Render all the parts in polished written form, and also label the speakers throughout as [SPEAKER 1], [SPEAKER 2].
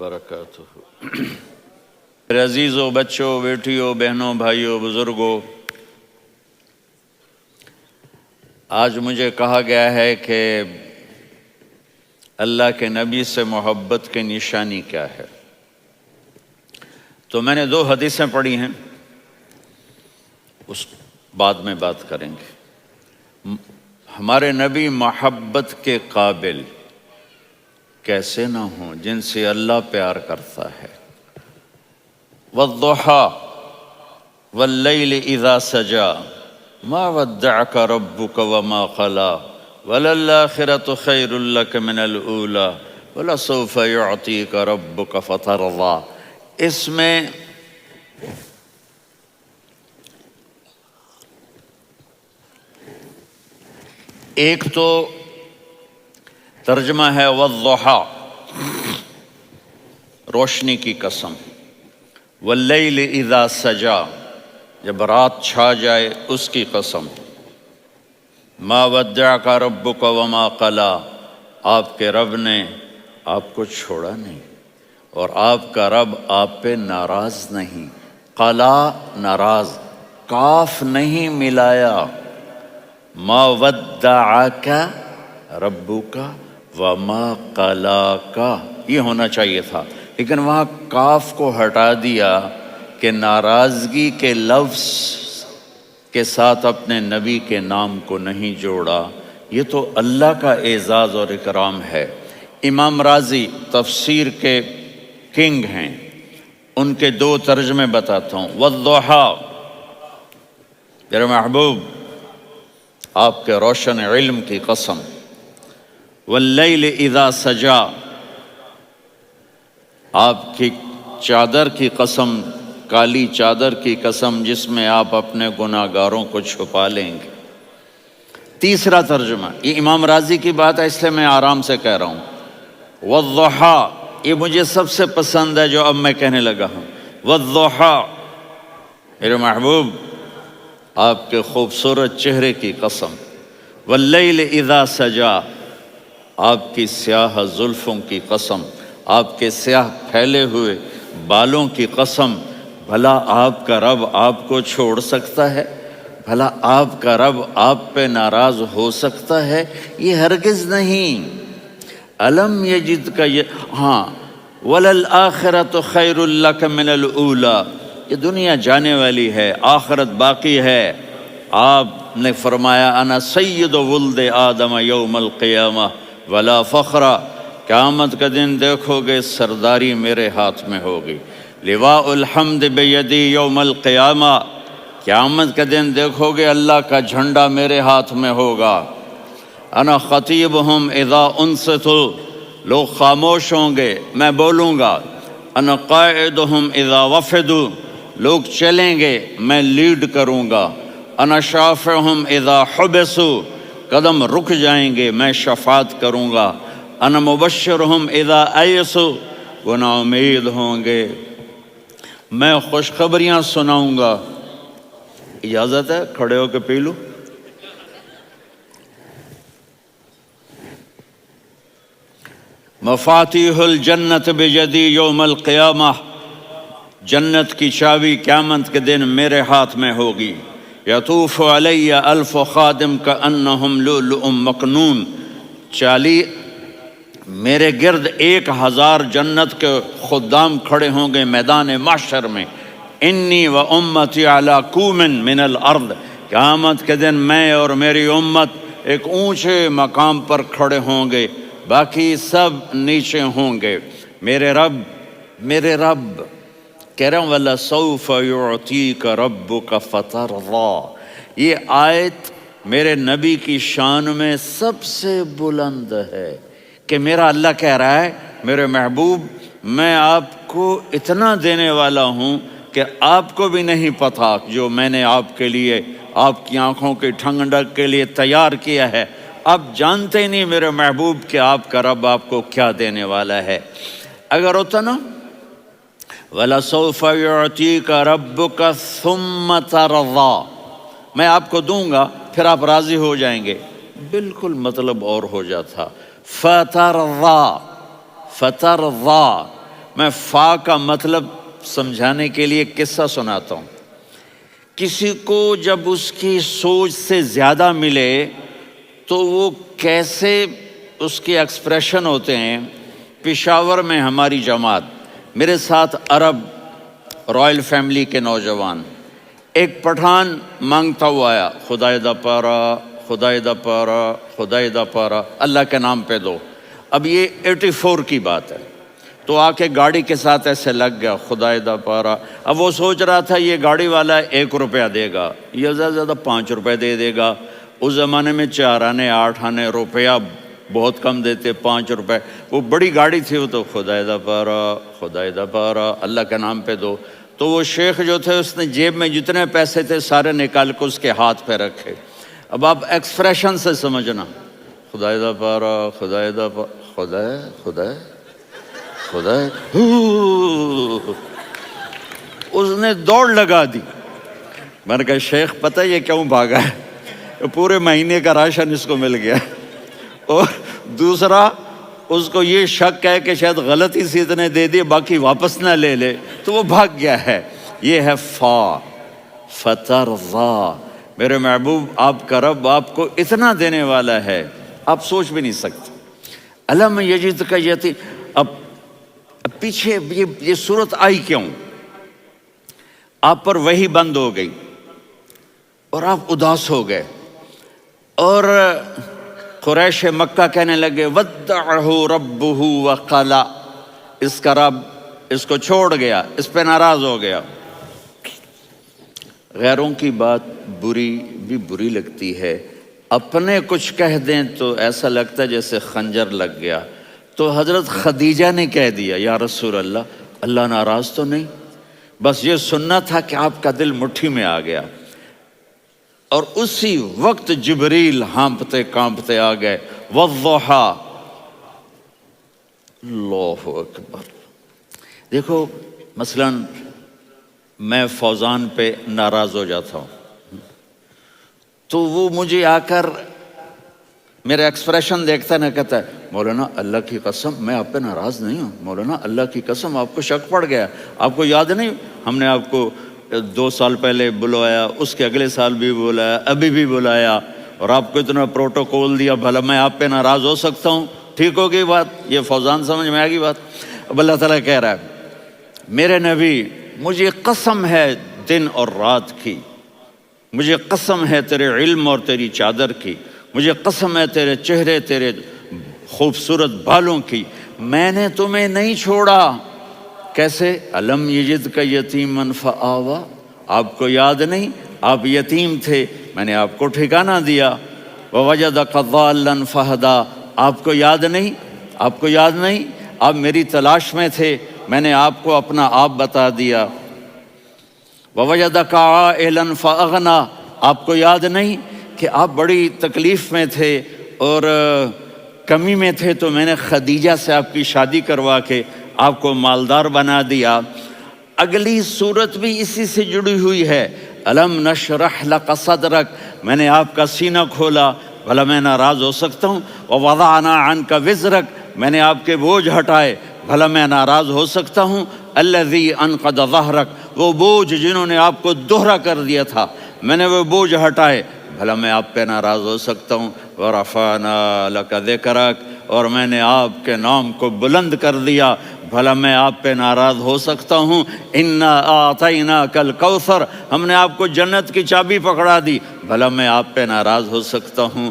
[SPEAKER 1] وبرکاتہ۔ میرے عزیزوں، بچوں، بیٹیوں، بہنوں، بھائیوں، بزرگوں، آج مجھے کہا گیا ہے کہ اللہ کے نبی سے محبت کی نشانی کیا ہے، تو میں نے 2 حدیثیں پڑھی ہیں، اس بعد میں بات کریں گے۔ ہمارے نبی محبت کے قابل کیسے نہ ہوں جن سے اللہ پیار کرتا ہے۔ والضحیٰ واللیل اذا سجا ما ودعک ربک وما قلی وللآخرۃ خیر لک من الاولی ولسوف یعطیک ربک فترضی۔ اس میں ایک تو ترجمہ ہے والضحیٰ، روشنی کی قسم، واللیل اذا سجا، جب رات چھا جائے اس کی قسم، ما ودعک ربک وما قلی، آپ کے رب نے آپ کو چھوڑا نہیں اور آپ کا رب آپ پہ ناراض نہیں۔ قلا ناراض، کاف نہیں ملایا۔ ما ودعک ربک وما قلاک، یہ ہونا چاہیے تھا، لیکن وہاں کاف کو ہٹا دیا کہ ناراضگی کے لفظ کے ساتھ اپنے نبی کے نام کو نہیں جوڑا۔ یہ تو اللہ کا اعزاز اور اکرام ہے۔ امام راضی تفسیر کے کنگ ہیں، ان کے 2 ترجمے بتاتا ہوں۔ والضحیٰ، میرے محبوب آپ کے روشن علم کی قسم۔ واللیل اذا سجا، آپ کی چادر کی قسم، کالی چادر کی قسم جس میں آپ اپنے گناہ گاروں کو چھپا لیں گے۔ تیسرا ترجمہ، یہ امام راضی کی بات ہے اس لیے میں آرام سے کہہ رہا ہوں۔ والضحیٰ، یہ مجھے سب سے پسند ہے جو اب میں کہنے لگا ہوں۔ والضحیٰ، میرے محبوب آپ کے خوبصورت چہرے کی قسم۔ واللیل اذا سجا، آپ کی سیاہ زلفوں کی قسم، آپ کے سیاہ پھیلے ہوئے بالوں کی قسم۔ بھلا آپ کا رب آپ کو چھوڑ سکتا ہے؟ بھلا آپ کا رب آپ پہ ناراض ہو سکتا ہے؟ یہ ہرگز نہیں۔ الم یجدک، ہاں، وللآخرۃ خیر لک من الاولی، یہ دنیا جانے والی ہے، آخرت باقی ہے۔ آپ نے فرمایا انا سید ولد آدم یوم القیامہ ولا فخر، قیامت کا دن دیکھو گے سرداری میرے ہاتھ میں ہوگی۔ لواء الحمد بیدی یوم القیامہ، قیامت کا دن دیکھو گے اللہ کا جھنڈا میرے ہاتھ میں ہوگا۔ انا خطیبہم اذا انصتوا، لوگ خاموش ہوں گے میں بولوں گا۔ انا قائدہم اذا وفدوا، لوگ چلیں گے میں لیڈ کروں گا۔ انا شافعہم اذا حبسوا، قدم رک جائیں گے میں شفاعت کروں گا۔ انا مبشرہم اذا ایسوا، وہ نا امید ہوں گے میں خوشخبریاں سناؤں گا۔ اجازت ہے کھڑے ہو کے پی لوں؟ مفاتیح الجنت بیدی یوم القیامہ، جنت کی چابی قیامت کے دن میرے ہاتھ میں ہوگی۔ یطوف علی الف خادم کانہم لؤلؤ مکنون، میرے گرد 1000 جنت کے خدام کھڑے ہوں گے میدان محشر میں۔ انی و امتی علی کوم من الارض، قیامت کے دن میں اور میری امت ایک اونچے مقام پر کھڑے ہوں گے، باقی سب نیچے ہوں گے۔ میرے رب کہہ رہا ہوں وَلَسَوْفَ يُعْطِيكَ رَبُّكَ فَتَرْضَىٰ، یہ آیت میرے نبی کی شان میں سب سے بلند ہے کہ میرا اللہ کہہ رہا ہے میرے محبوب میں آپ کو اتنا دینے والا ہوں کہ آپ کو بھی نہیں پتا جو میں نے آپ کے لیے، آپ کی آنکھوں کی ٹھنڈک کے لیے تیار کیا ہے۔ آپ جانتے ہی نہیں میرے محبوب کہ آپ کا رب آپ کو کیا دینے والا ہے۔ اگر ہوتا نا وَلَسَوْفَ يُعْطِيكَ رَبُّكَ ثُمَّ تَرْضَىٰ، میں آپ کو دوں گا پھر آپ راضی ہو جائیں گے، بالکل مطلب اور ہو جاتا۔ فترضا، میں فا کا مطلب سمجھانے کے لیے ایک قصہ سناتا ہوں۔ کسی کو جب اس کی سوچ سے زیادہ ملے تو وہ کیسے اس کے ایکسپریشن ہوتے ہیں۔ پشاور میں ہماری جماعت، میرے ساتھ عرب رائل فیملی کے نوجوان، ایک پٹھان مانگتا ہوا آیا، خدائے دا پارا، خدائے دا پارا، خدائے دا پارا، اللہ کے نام پہ دو۔ اب یہ 84 کی بات ہے، تو آ کے گاڑی کے ساتھ ایسے لگ گیا، خدائے دا پارا۔ اب وہ سوچ رہا تھا یہ گاڑی والا 1 روپیہ دے گا، یہ زیادہ زیادہ 5 روپے دے دے گا۔ اس زمانے میں 4 آنے 8 آنے روپیہ بہت کم دیتے، 5 روپے۔ وہ بڑی گاڑی تھی، وہ تو خدائے دا پارا، خدائے دا پارا، اللہ کے نام پہ دو۔ تو وہ شیخ جو تھے اس نے جیب میں جتنے پیسے تھے سارے نکال کے اس کے ہاتھ پہ رکھے۔ اب آپ ایکسپریشن سے سمجھنا، خدائے دا پارا، خدائے دا پارا، خدائے خدائے خدائے، اس نے دوڑ لگا دی۔ میں نے کہا شیخ پتہ یہ کیوں بھاگا ہے؟ پورے مہینے کا راشن اس کو مل گیا، اور دوسرا اس کو یہ شک ہے کہ شاید غلطی سے اتنے دے دیے باقی واپس نہ لے لے، تو وہ بھاگ گیا ہے۔ یہ ہے فا، فترضا۔ میرے محبوب آپ کا رب آپ کو اتنا دینے والا ہے آپ سوچ بھی نہیں سکتے۔ الم یجد کا یتیم، اب پیچھے یہ صورت آئی کیوں؟ آپ پر وحی بند ہو گئی اور آپ اداس ہو گئے، اور قریش مکہ کہنے لگے ودعہ ربہ وقلا، اس کا رب اس کو چھوڑ گیا، اس پہ ناراض ہو گیا۔ غیروں کی بات بری لگتی ہے، اپنے کچھ کہہ دیں تو ایسا لگتا ہے جیسے خنجر لگ گیا۔ تو حضرت خدیجہ نے کہہ دیا یا رسول اللہ، اللہ ناراض تو نہیں؟ بس یہ سننا تھا کہ آپ کا دل مٹھی میں آ گیا۔ اور اسی وقت جبریل ہانپتے کانپتے آ گئے، والضحیٰ، اللہ اکبر۔ دیکھو مثلا میں فوزان پہ ناراض ہو جاتا ہوں تو وہ مجھے آ کر میرا ایکسپریشن دیکھتا نہ کہتا ہے مولانا اللہ کی قسم میں آپ پہ ناراض نہیں ہوں، مولانا اللہ کی قسم آپ کو شک پڑ گیا، آپ کو یاد نہیں ہم نے آپ کو 2 سال پہلے بلوایا، اس کے اگلے سال بھی بلایا، ابھی بھی بلایا، اور آپ کو اتنا پروٹوکول دیا، بھلا میں آپ پہ ناراض ہو سکتا ہوں؟ ٹھیک ہوگی بات؟ یہ فوزان سمجھ میں آ گئی بات؟ اب اللہ تعالیٰ کہہ رہا ہے میرے نبی مجھے قسم ہے دن اور رات کی، مجھے قسم ہے تیرے علم اور تیری چادر کی، مجھے قسم ہے تیرے چہرے تیرے خوبصورت بالوں کی، میں نے تمہیں نہیں چھوڑا۔ کیسے؟ الم یجد کا یتیمن فآوا، آپ کو یاد نہیں آپ یتیم تھے، میں نے آپ کو ٹھکانہ دیا۔ ووجدک ضالا فہدا، آپ کو یاد نہیں، آپ کو یاد نہیں آپ میری تلاش میں تھے، میں نے آپ کو اپنا آپ بتا دیا۔ ووجدک عائلا فاغنا، آپ کو یاد نہیں کہ آپ بڑی تکلیف میں تھے اور کمی میں تھے، تو میں نے خدیجہ سے آپ کی شادی کروا کے آپ کو مالدار بنا دیا۔ اگلی صورت بھی اسی سے جڑی ہوئی ہے، الم نشرح لک صدرک، میں نے آپ کا سینہ کھولا، بھلا میں ناراض ہو سکتا ہوں؟ ووضعنا عنک وزرک، میں نے آپ کے بوجھ ہٹائے، بھلا میں ناراض ہو سکتا ہوں؟ الذی انقض ظہرک، وہ بوجھ جنہوں نے آپ کو دوہرا کر دیا تھا، میں نے وہ بوجھ ہٹائے، بھلا میں آپ پہ ناراض ہو سکتا ہوں؟ ورفعنا لک ذکرک، اور میں نے آپ کے نام کو بلند کر دیا، بھلا میں آپ پہ ناراض ہو سکتا ہوں؟ انا اعطیناک الکوثر، ہم نے آپ کو جنت کی چابی پکڑا دی، بھلا میں آپ پہ ناراض ہو سکتا ہوں؟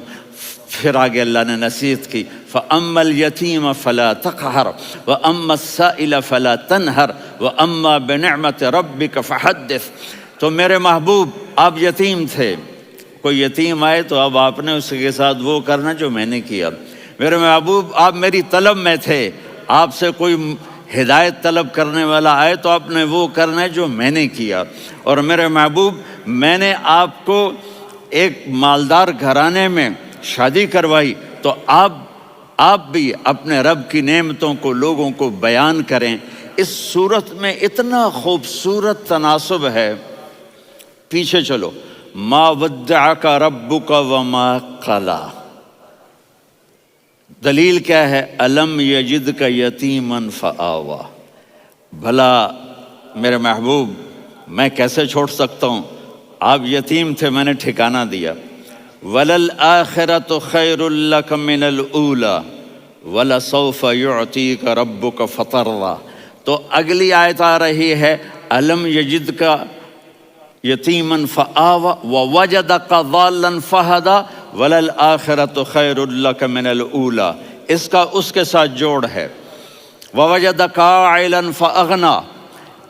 [SPEAKER 1] پھر آگے اللہ نے نصیحت کی، فَأَمَّا الْيَتِيمَ فَلَا تَقْهَرْ وَأَمَّا السَّائِلَ فَلَا تَنْهَرْ وَأَمَّا بِنِعْمَةِ رَبِّكَ فَحَدِّثْ۔ تو میرے محبوب آپ یتیم تھے، کوئی یتیم آئے تو اب آپ نے اس کے ساتھ وہ کرنا جو میں نے کیا۔ میرے محبوب آپ میری طلب میں تھے، آپ سے کوئی ہدایت طلب کرنے والا آئے تو آپ نے وہ کرنا ہے جو میں نے کیا۔ اور میرے محبوب میں نے آپ کو ایک مالدار گھرانے میں شادی کروائی، تو آپ بھی اپنے رب کی نعمتوں کو لوگوں کو بیان کریں۔ اس صورت میں اتنا خوبصورت تناسب ہے، پیچھے چلو، ما ودعک ربک وما قلی، دلیل کیا ہے؟ الم یجدک یتیما فآوا، بھلا میرے محبوب میں کیسے چھوڑ سکتا ہوں؟ آپ یتیم تھے، میں نے ٹھکانہ دیا۔ وَلَلْآخِرَةُ خَيْرٌ لَكَ مِنَ الْأُولَى وَلَسَوْفَ يُعْطِيكَ رَبُّكَ فَتَرْضَىٰ۔ تو اگلی آیت آ رہی ہے أَلَمْ يَجِدْكَ یتیماً فآویٰ ووجدک ضالاً فہدیٰ وللآخرۃ خیر لک من الأولیٰ۔ اس کا اس کے ساتھ جوڑ ہے، ووجدک عائلاً فأغنیٰ،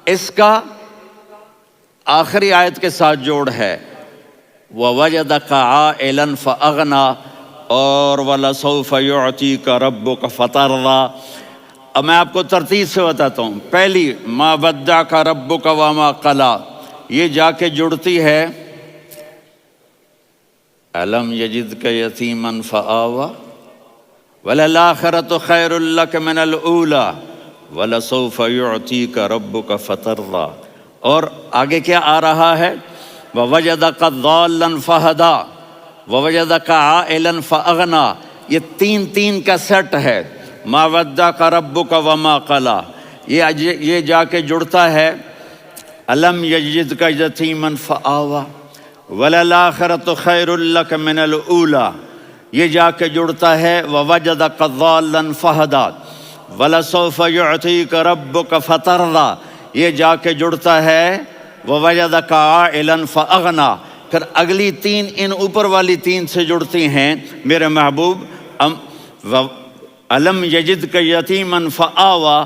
[SPEAKER 1] اس کا آخری آیت کے ساتھ جوڑ ہے، ووجدک عائلاً فأغنیٰ، اور وَلَسَوْفَ يُعْطِيكَ رَبُّكَ فَتَرْضَىٰ۔ اب میں آپ کو ترتیب سے بتاتا ہوں۔ پہلی مَا وَدَّعَكَ رَبُّكَ وَمَا قَلَىٰ، یہ جا کے جڑتی ہے أَلَمْ يَجِدْكَ يَتِيمًا فَآوَىٰ وَلَلْآخِرَةُ خَيْرٌ لَكَ مِنَ الْأُولَىٰ وَلَسَوْفَ يُعْطِيكَ رَبُّكَ فَتَرْضَىٰ۔ اور آگے کیا آ رہا ہے؟ وَوَجَدَكَ ضَالًّا فَهَدَىٰ وَوَجَدَكَ عَائِلًا فَأَغْنَىٰ۔ یہ تین کا سیٹ ہے، مَا وَدَّعَكَ رَبُّكَ وَمَا قَلَىٰ، یہ جا کے جڑتا ہے أَلَمْ يَجِدْكَ يَتِيمًا فَآوَىٰ وَلَلْآخِرَةُ خَيْرٌ لَكَ مِنَ الْأُولَىٰ، یہ جا کے جڑتا ہے وَوَجَدَكَ ضَالًّا فَهَدَىٰ وَلَسَوْفَ يُعْطِيكَ رَبُّكَ فَتَرْضَىٰ، یہ جا کے جڑتا ہے وَوَجَدَكَ عَائِلًا فَأَغْنَىٰ۔ پھر اگلی تین ان اوپر والی تین سے جڑتی ہیں میرے محبوب۔ أَلَمْ يَجِدْكَ يَتِيمًا فَآوَىٰ،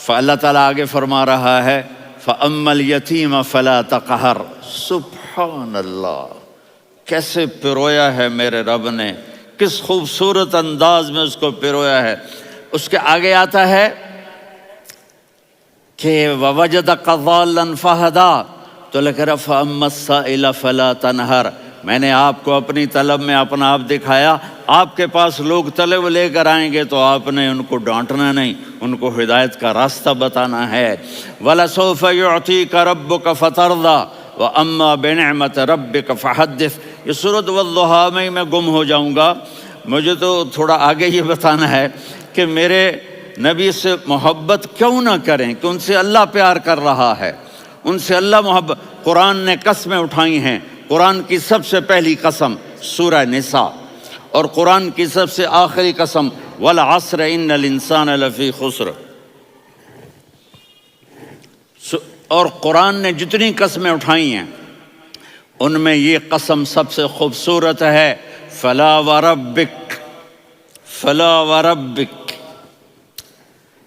[SPEAKER 1] فاللہ تعالیٰ آگے فرما رہا ہے فَأَمَّا الْيَتِيمَ فَلَا تَقْهَرْ۔ سبحان اللہ، کیسے پرویا ہے میرے رب نے، کس خوبصورت انداز میں اس کو پرویا ہے۔ اس کے آگے آتا ہے کہ وَوَجَدَكَ ضَالًّا فَهَدَىٰ، تو لکھ رہا فَأَمَّا السَّائِلَ فَلَا تَنْهَرْ، میں نے آپ کو اپنی طلب میں اپنا آپ دکھایا، آپ کے پاس لوگ طلب لے کر آئیں گے تو آپ نے ان کو ڈانٹنا نہیں، ان کو ہدایت کا راستہ بتانا ہے۔ وَلَسَوْفَ يُعْطِيكَ رَبُّكَ فَتَرْضَىٰ وَأَمَّا بِنِعْمَةِ رَبِّكَ فَحَدِّثْ۔ یہ سورۃ والضحیٰ میں گم ہو جاؤں گا، مجھے تو تھوڑا آگے یہ بتانا ہے کہ میرے نبی سے محبت کیوں نہ کریں، کہ ان سے اللہ پیار کر رہا ہے، ان سے اللہ محبت۔ قرآن نے قسمیں اٹھائی ہیں، قرآن کی سب سے پہلی قسم سورہ نساء، اور قرآن کی سب سے آخری قسم وَالْعَصْرِ إِنَّ الْإِنسَانَ لَفِي خُسْرٍ۔ اور قرآن نے جتنی قسمیں اٹھائی ہیں ان میں یہ قسم سب سے خوبصورت ہے، فَلَا وَرَبِّكَ فَلَا وَرَبِّكَ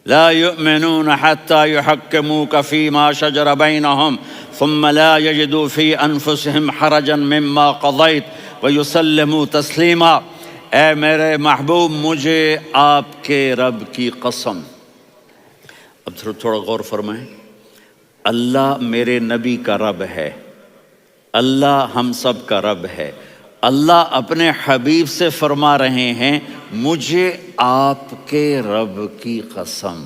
[SPEAKER 1] لا يؤمنون حتى يحكموك فيما شجر بينهم ثم لا يجدوا في أنفسهم حرجا مما قضيت ويسلموا تسلیما۔ اے میرے محبوب، مجھے آپ کے رب کی قسم۔ اب تھوڑا غور فرمائیں، اللہ میرے نبی کا رب ہے، اللہ ہم سب کا رب ہے، اللہ اپنے حبیب سے فرما رہے ہیں مجھے آپ کے رب کی قسم۔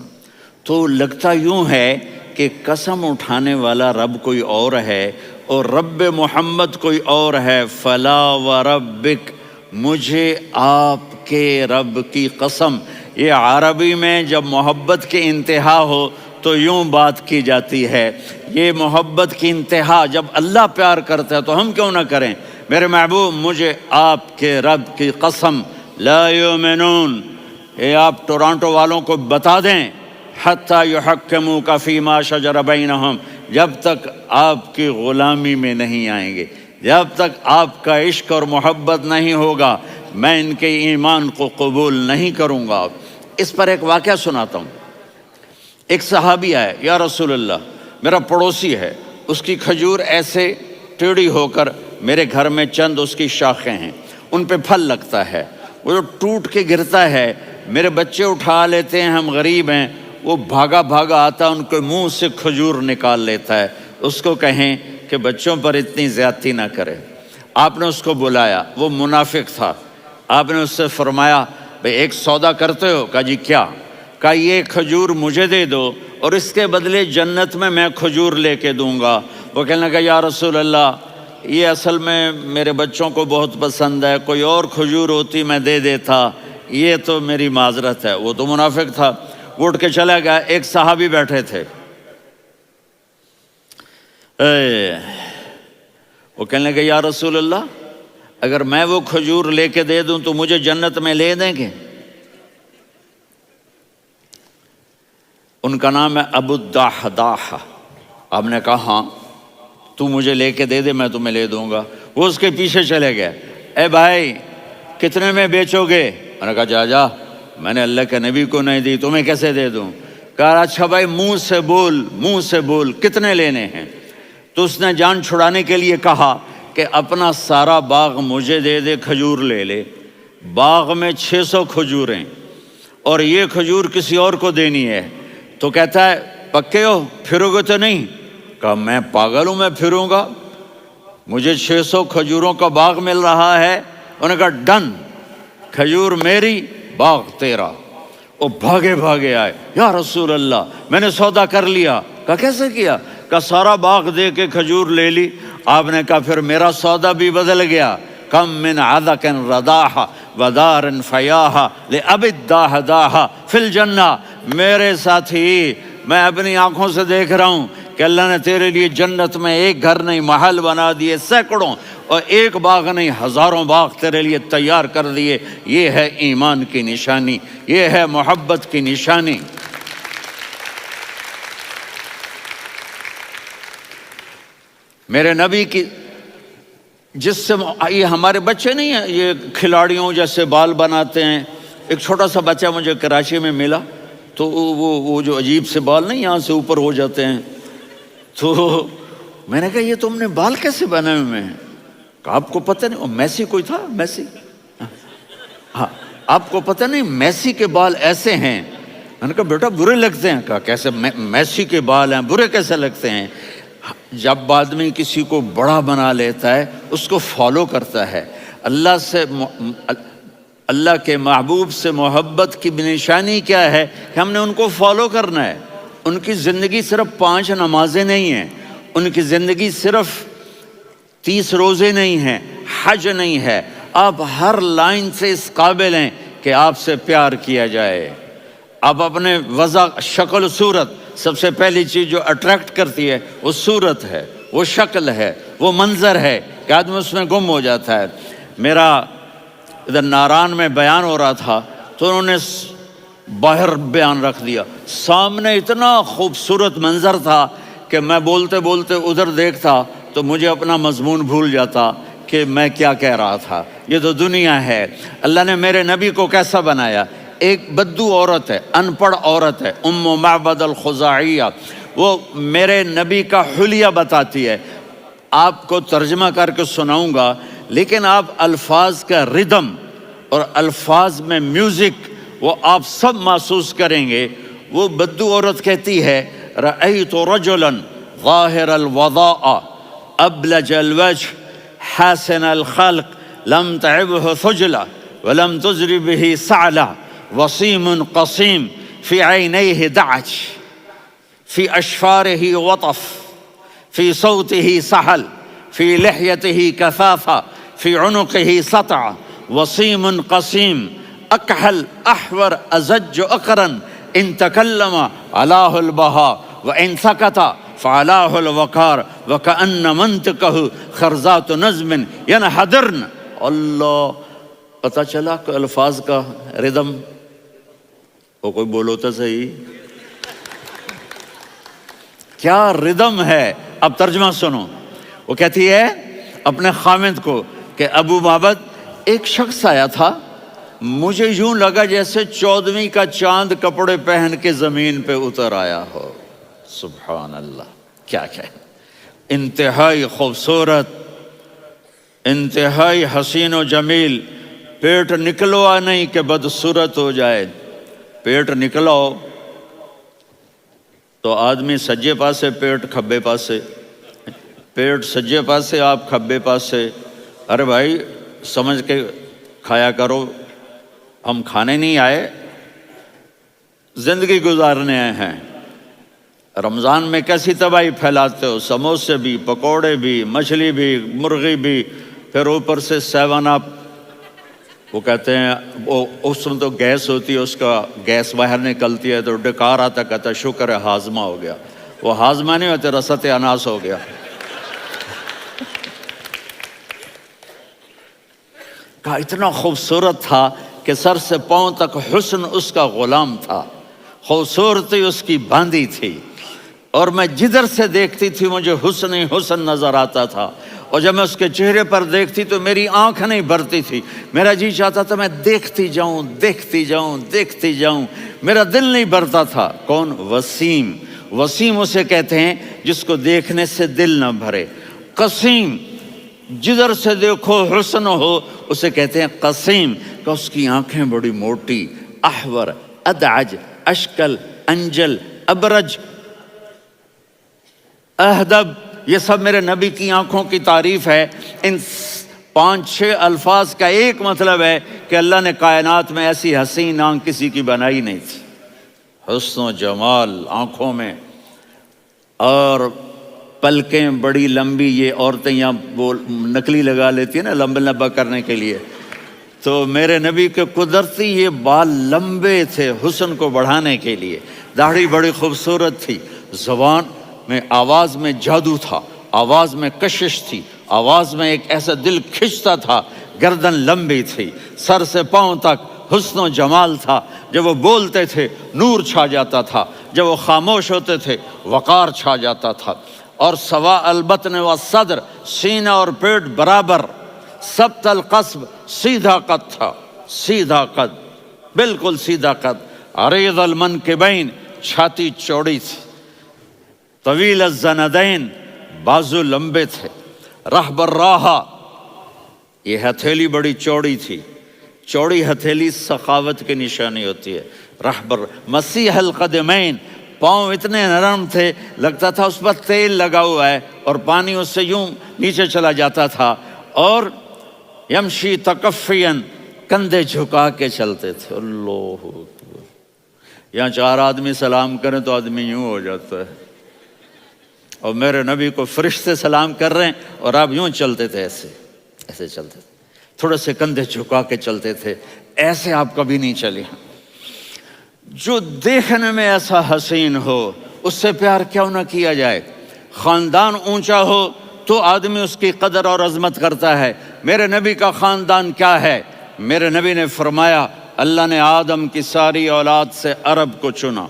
[SPEAKER 1] تو لگتا یوں ہے کہ قسم اٹھانے والا رب کوئی اور ہے اور رب محمد کوئی اور ہے۔ فلا وربک، مجھے آپ کے رب کی قسم۔ یہ عربی میں جب محبت کی انتہا ہو تو یوں بات کی جاتی ہے، یہ محبت کی انتہا جب اللہ پیار کرتا ہے تو ہم کیوں نہ کریں۔ میرے محبوب، مجھے آپ کے رب کی قسم، لا یؤمنون، یہ آپ ٹورانٹو والوں کو بتا دیں، حتی یحکموک فیما شجر بینہم، جب تک آپ کی غلامی میں نہیں آئیں گے، جب تک آپ کا عشق اور محبت نہیں ہوگا، میں ان کے ایمان کو قبول نہیں کروں گا۔ اس پر ایک واقعہ سناتا ہوں۔ ایک صحابی آئے، یا رسول اللہ، میرا پڑوسی ہے، اس کی کھجور ایسے ٹیڑھی ہو کر میرے گھر میں چند اس کی شاخیں ہیں، ان پہ پھل لگتا ہے، وہ جو ٹوٹ کے گرتا ہے، میرے بچے اٹھا لیتے ہیں، ہم غریب ہیں، وہ بھاگا بھاگا آتا ان کے منہ سے کھجور نکال لیتا ہے۔ اس کو کہیں کہ بچوں پر اتنی زیادتی نہ کرے۔ آپ نے اس کو بلایا، وہ منافق تھا، آپ نے اس سے فرمایا بھئی ایک سودا کرتے ہو؟ کہا جی کیا؟ کہا یہ کھجور مجھے دے دو اور اس کے بدلے جنت میں کھجور لے کے دوں گا۔ وہ کہنے لگا یا رسول اللہ، یہ اصل میں میرے بچوں کو بہت پسند ہے، کوئی اور کھجور ہوتی میں دے دیتا، یہ تو میری معذرت ہے۔ وہ تو منافق تھا، وہ اٹھ کے چلا گیا۔ ایک صحابی بیٹھے تھے، وہ کہنے لگے یا رسول اللہ اگر میں وہ کھجور لے کے دے دوں تو مجھے جنت میں لے دیں گے؟ ان کا نام ہے ابو الدحداح۔ آپ نے کہا ہاں تو مجھے لے کے دے دے میں تمہیں لے دوں گا۔ وہ اس کے پیچھے چلے گئے، اے بھائی کتنے میں بیچو گے؟ میں نے کہا جا جا، میں نے اللہ کے نبی کو نہیں دی، تمہیں کیسے دے دوں؟ کہا اچھا بھائی منہ سے بول کتنے لینے ہیں؟ تو اس نے جان چھڑانے کے لیے کہا کہ اپنا سارا باغ مجھے دے دے، کھجور لے لے۔ باغ میں 600 کھجوریں اور یہ کھجور کسی اور کو دینی ہے۔ تو کہتا ہے پکے ہو، پھرو گے تو نہیں؟ کہا میں پاگل ہوں، میں پھروں گا؟ مجھے 600 کھجوروں کا باغ مل رہا ہے۔ انہوں نے کہا ڈن، کھجور میری باغ تیرا۔ وہ بھاگے آئے، یا رسول اللہ میں نے سودا کر لیا۔ کہا کیسے کیا؟ کہا سارا باغ دے کے کھجور لے لی۔ آپ نے کہا پھر میرا سودا بھی بدل گیا۔ کم من عذق رداح ودار فیاح لأبی الدحداح فی الجنہ۔ میرے ساتھی میں اپنی آنکھوں سے دیکھ رہا ہوں کہ اللہ نے تیرے لیے جنت میں ایک گھر نہیں محل بنا دیے سینکڑوں، اور ایک باغ نہیں ہزاروں باغ تیرے لیے تیار کر دیے۔ یہ ہے ایمان کی نشانی، یہ ہے محبت کی نشانی۔ میرے نبی کی جس سے یہ ہمارے بچے نہیں ہیں یہ کھلاڑیوں جیسے بال بناتے ہیں۔ ایک چھوٹا سا بچہ مجھے کراچی میں ملا، تو وہ جو عجیب سے بال نہیں یہاں سے اوپر ہو جاتے ہیں، تو میں نے کہا یہ تم نے بال کیسے بنائے ہوئے ہیں؟ کہا آپ کو پتہ نہیں، میسی کوئی تھا میسی، ہاں آپ کو پتہ نہیں میسی کے بال ایسے ہیں؟ میں نے کہا بیٹا برے لگتے ہیں۔ کہا کیسے؟ میسی کے بال ہیں برے کیسے لگتے ہیں؟ جب آدمی کسی کو بڑا بنا لیتا ہے اس کو فالو کرتا ہے۔ اللہ کے محبوب سے محبت کی نشانی کیا ہے کہ ہم نے ان کو فالو کرنا ہے۔ ان کی زندگی صرف 5 نمازیں نہیں ہیں، ان کی زندگی صرف 30 روزے نہیں ہیں، حج نہیں ہے۔ آپ ہر لائن سے اس قابل ہیں کہ آپ سے پیار کیا جائے۔ آپ اپنے وضع شکل صورت، سب سے پہلی چیز جو اٹریکٹ کرتی ہے وہ صورت ہے، وہ شکل ہے، وہ منظر ہے کہ آدمی اس میں گم ہو جاتا ہے۔ میرا ادھر ناران میں بیان ہو رہا تھا تو انہوں نے باہر بیان رکھ دیا، سامنے اتنا خوبصورت منظر تھا کہ میں بولتے بولتے ادھر دیکھتا تو مجھے اپنا مضمون بھول جاتا کہ میں کیا کہہ رہا تھا۔ یہ تو دنیا ہے۔ اللہ نے میرے نبی کو کیسا بنایا؟ ایک بدو عورت ہے، ان پڑھ عورت ہے، ام معبد الخزاعیہ، وہ میرے نبی کا حلیہ بتاتی ہے۔ آپ کو ترجمہ کر کے سناؤں گا، لیکن آپ الفاظ کا ردم اور الفاظ میں میوزک وہ آپ سب محسوس کریں گے۔ وہ بدو عورت کہتی ہے رأیت رجلا ظاہر الوضاء ابلج الوجه حاسن الخلق لم تعبه ثجلة ولم تزر به سعلة وصيم قصيم في عينيه دعج في أشفاره وطف في صوته سحل في لحيته كثافة في عنقه سطع وصيم قصيم أكحل أحور أزج أقرن إن تكلم علاه البهاء وإن سكت فعلاه الوقار وكأن منطقه خرزات نظم ينحدرن۔ اللہ، پتہ چلا کہ الفاظ کا ردم، وہ کوئی بولو تو صحیح، کیا ردم ہے۔ اب ترجمہ سنو۔ وہ کہتی ہے اپنے خامند کو کہ ابو معبد ایک شخص آیا تھا، مجھے یوں لگا جیسے 14ویں کا چاند کپڑے پہن کے زمین پہ اتر آیا ہو۔ سبحان اللہ، کیا انتہائی خوبصورت، انتہائی حسین و جمیل۔ پیٹ نکلوا نہیں کہ بدصورت ہو جائے، پیٹ نکلاؤ تو آدمی سجے پاسے پیٹ کھبے پاسے، پیٹ سجے پاسے آپ کھبے پاسے۔ ارے بھائی سمجھ کے کھایا کرو، ہم کھانے نہیں آئے، زندگی گزارنے آئے ہیں۔ رمضان میں کیسی تباہی پھیلاتے ہو، سموسے بھی، پکوڑے بھی، مچھلی بھی، مرغی بھی، پھر اوپر سے 7 اپ، وہ کہتے ہیں وہ اس میں تو گیس ہوتی ہے، اس کا گیس باہر نکلتی ہے تو ڈکار آتا، کہتا ہے شکر ہے ہاضمہ ہو گیا۔ وہ ہاضمہ نہیں ہوتے، رسط اناس ہو گیا۔ کہا اتنا خوبصورت تھا کہ سر سے پاؤں تک حسن اس کا غلام تھا، خوبصورتی اس کی باندھی تھی، اور میں جدھر سے دیکھتی تھی مجھے حسن ہی حسن نظر آتا تھا، اور جب میں اس کے چہرے پر دیکھتی تو میری آنکھ نہیں بھرتی تھی، میرا جی چاہتا تھا میں دیکھتی جاؤں دیکھتی جاؤں دیکھتی جاؤں، میرا دل نہیں بھرتا تھا۔ کون؟ وسیم۔ وسیم اسے کہتے ہیں جس کو دیکھنے سے دل نہ بھرے۔ قسیم، جدھر سے دیکھو حسن ہو، اسے کہتے ہیں قسیم، کہ اس کی آنکھیں بڑی موٹی، احور، ادعج، اشکل، انجل، ابرج، اہدب، یہ سب میرے نبی کی آنکھوں کی تعریف ہے۔ ان 5-6 الفاظ کا ایک مطلب ہے کہ اللہ نے کائنات میں ایسی حسین آنکھ کسی کی بنائی نہیں تھی۔ حسن و جمال آنکھوں میں، اور پلکیں بڑی لمبی، یہ عورتیں یہاں نکلی لگا لیتی ہیں نا لمبا لمبا کرنے کے لیے، تو میرے نبی کے قدرتی یہ بال لمبے تھے حسن کو بڑھانے کے لیے، داڑھی بڑی خوبصورت تھی، زبان میں آواز میں جادو تھا، آواز میں کشش تھی، آواز میں ایک ایسا دل کھنچتا تھا، گردن لمبی تھی، سر سے پاؤں تک حسن و جمال تھا، جب وہ بولتے تھے نور چھا جاتا تھا، جب وہ خاموش ہوتے تھے وقار چھا جاتا تھا، اور سوا البطن و صدر، سینہ اور پیٹ برابر، سبت القصب، سیدھا قد تھا، سیدھا قد، بالکل سیدھا قد، عریض المنکبین، چھاتی چوڑی تھی، طویل الزندین، بازو لمبے تھے، رحب الراحہ، یہ ہتھیلی بڑی چوڑی تھی، چوڑی ہتھیلی سخاوت کی نشانی ہوتی ہے، رحب مسیح القدمین، پاؤں اتنے نرم تھے لگتا تھا اس پر تیل لگا ہوا ہے، اور پانی اس سے یوں نیچے چلا جاتا تھا، اور یمشی تکفین، کندھے جھکا کے چلتے تھے۔ اللہ اکبر، یہاں 4 آدمی سلام کریں تو آدمی یوں ہو جاتا ہے، اور میرے نبی کو فرشتے سلام کر رہے ہیں اور آپ یوں چلتے تھے، ایسے ایسے چلتے تھے، تھوڑے سے کندھے جھکا کے چلتے تھے، ایسے آپ کبھی نہیں چلے۔ جو دیکھنے میں ایسا حسین ہو اس سے پیار کیوں نہ کیا جائے؟ خاندان اونچا ہو تو آدمی اس کی قدر اور عظمت کرتا ہے۔ میرے نبی کا خاندان کیا ہے؟ میرے نبی نے فرمایا اللہ نے آدم کی ساری اولاد سے عرب کو چنا،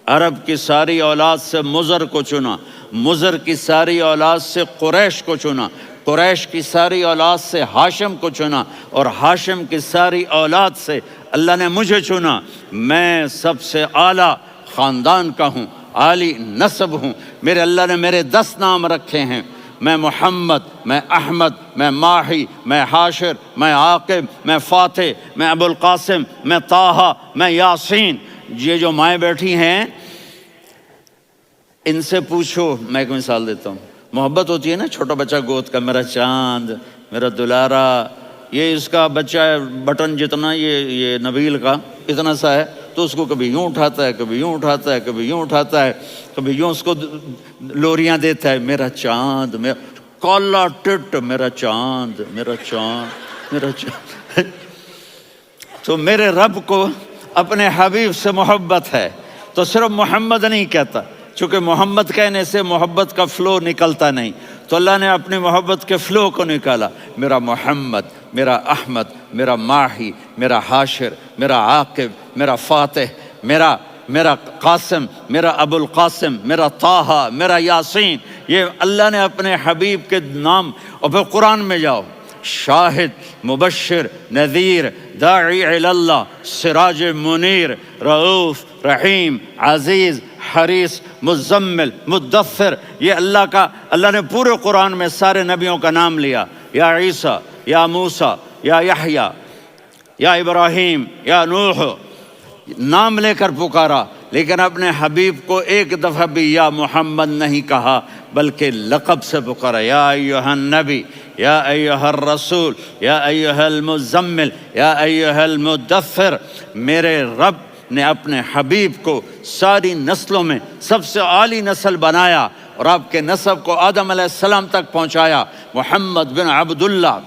[SPEAKER 1] عرب کی ساری اولاد سے مضر کو چنا، مضر کی ساری اولاد سے قریش کو چنا، قریش کی ساری اولاد سے ہاشم کو چنا، اور ہاشم کی ساری اولاد سے اللہ نے مجھے چنا۔ میں سب سے اعلیٰ خاندان کا ہوں، عالی نسب ہوں، میرے اللہ نے میرے 10 نام رکھے ہیں، میں محمد، میں احمد، میں ماہی، میں حاشر، میں عاقب، میں فاتح، میں ابو القاسم، میں طٰہٰ، میں یاسین۔ یہ جو مائیں بیٹھی ہیں ان سے پوچھو، میں ایک مثال دیتا ہوں، محبت ہوتی ہے نا، چھوٹا بچہ گود کا، میرا چاند، میرا دلارا، یہ اس کا بچہ ہے بٹن جتنا، یہ نبیل کا اتنا سا ہے، تو اس کو کبھی یوں اٹھاتا ہے، کبھی یوں اٹھاتا ہے، کبھی یوں اٹھاتا ہے، کبھی یوں اس کو لوریاں دیتا ہے، میرا چاند، میرا کالا ٹٹ، میرا چاند، میرا چاند، میرا چاند۔ تو میرے رب کو اپنے حبیب سے محبت ہے، تو صرف محمد نہیں کہتا، چونکہ محمد کہنے سے محبت کا فلو نکلتا نہیں، تو اللہ نے اپنی محبت کے فلو کو نکالا، میرا محمد، میرا احمد، میرا ماہی، میرا حاشر، میرا عاقب، میرا فاتح، میرا قاسم، میرا ابو القاسم، میرا طٰہٰ، میرا یاسین، یہ اللہ نے اپنے حبیب کے نام۔ اور پھر قرآن میں جاؤ، شاہد، مبشر، نذیر، داعی الی اللہ، سراج منیر، رؤوف، رحیم، عزیز، حریص، مزمل، مدثر، یہ اللہ نے پورے قرآن میں سارے نبیوں کا نام لیا، یا عیسیٰ، یا موسیٰ، یا یحییٰ، یا ابراہیم، یا نوح، نام لے کر پکارا، لیکن اپنے حبیب کو ایک دفعہ بھی یا محمد نہیں کہا، بلکہ لقب سے پکارا، یا ایھا النبی، یا ایھا الرسول، یا ایھا المزمل، یا ایھا المدثر۔ میرے رب نے اپنے حبیب کو ساری نسلوں میں سب سے عالی نسل بنایا، اور آپ کے نسب کو آدم علیہ السلام تک پہنچایا، محمد بن عبداللہ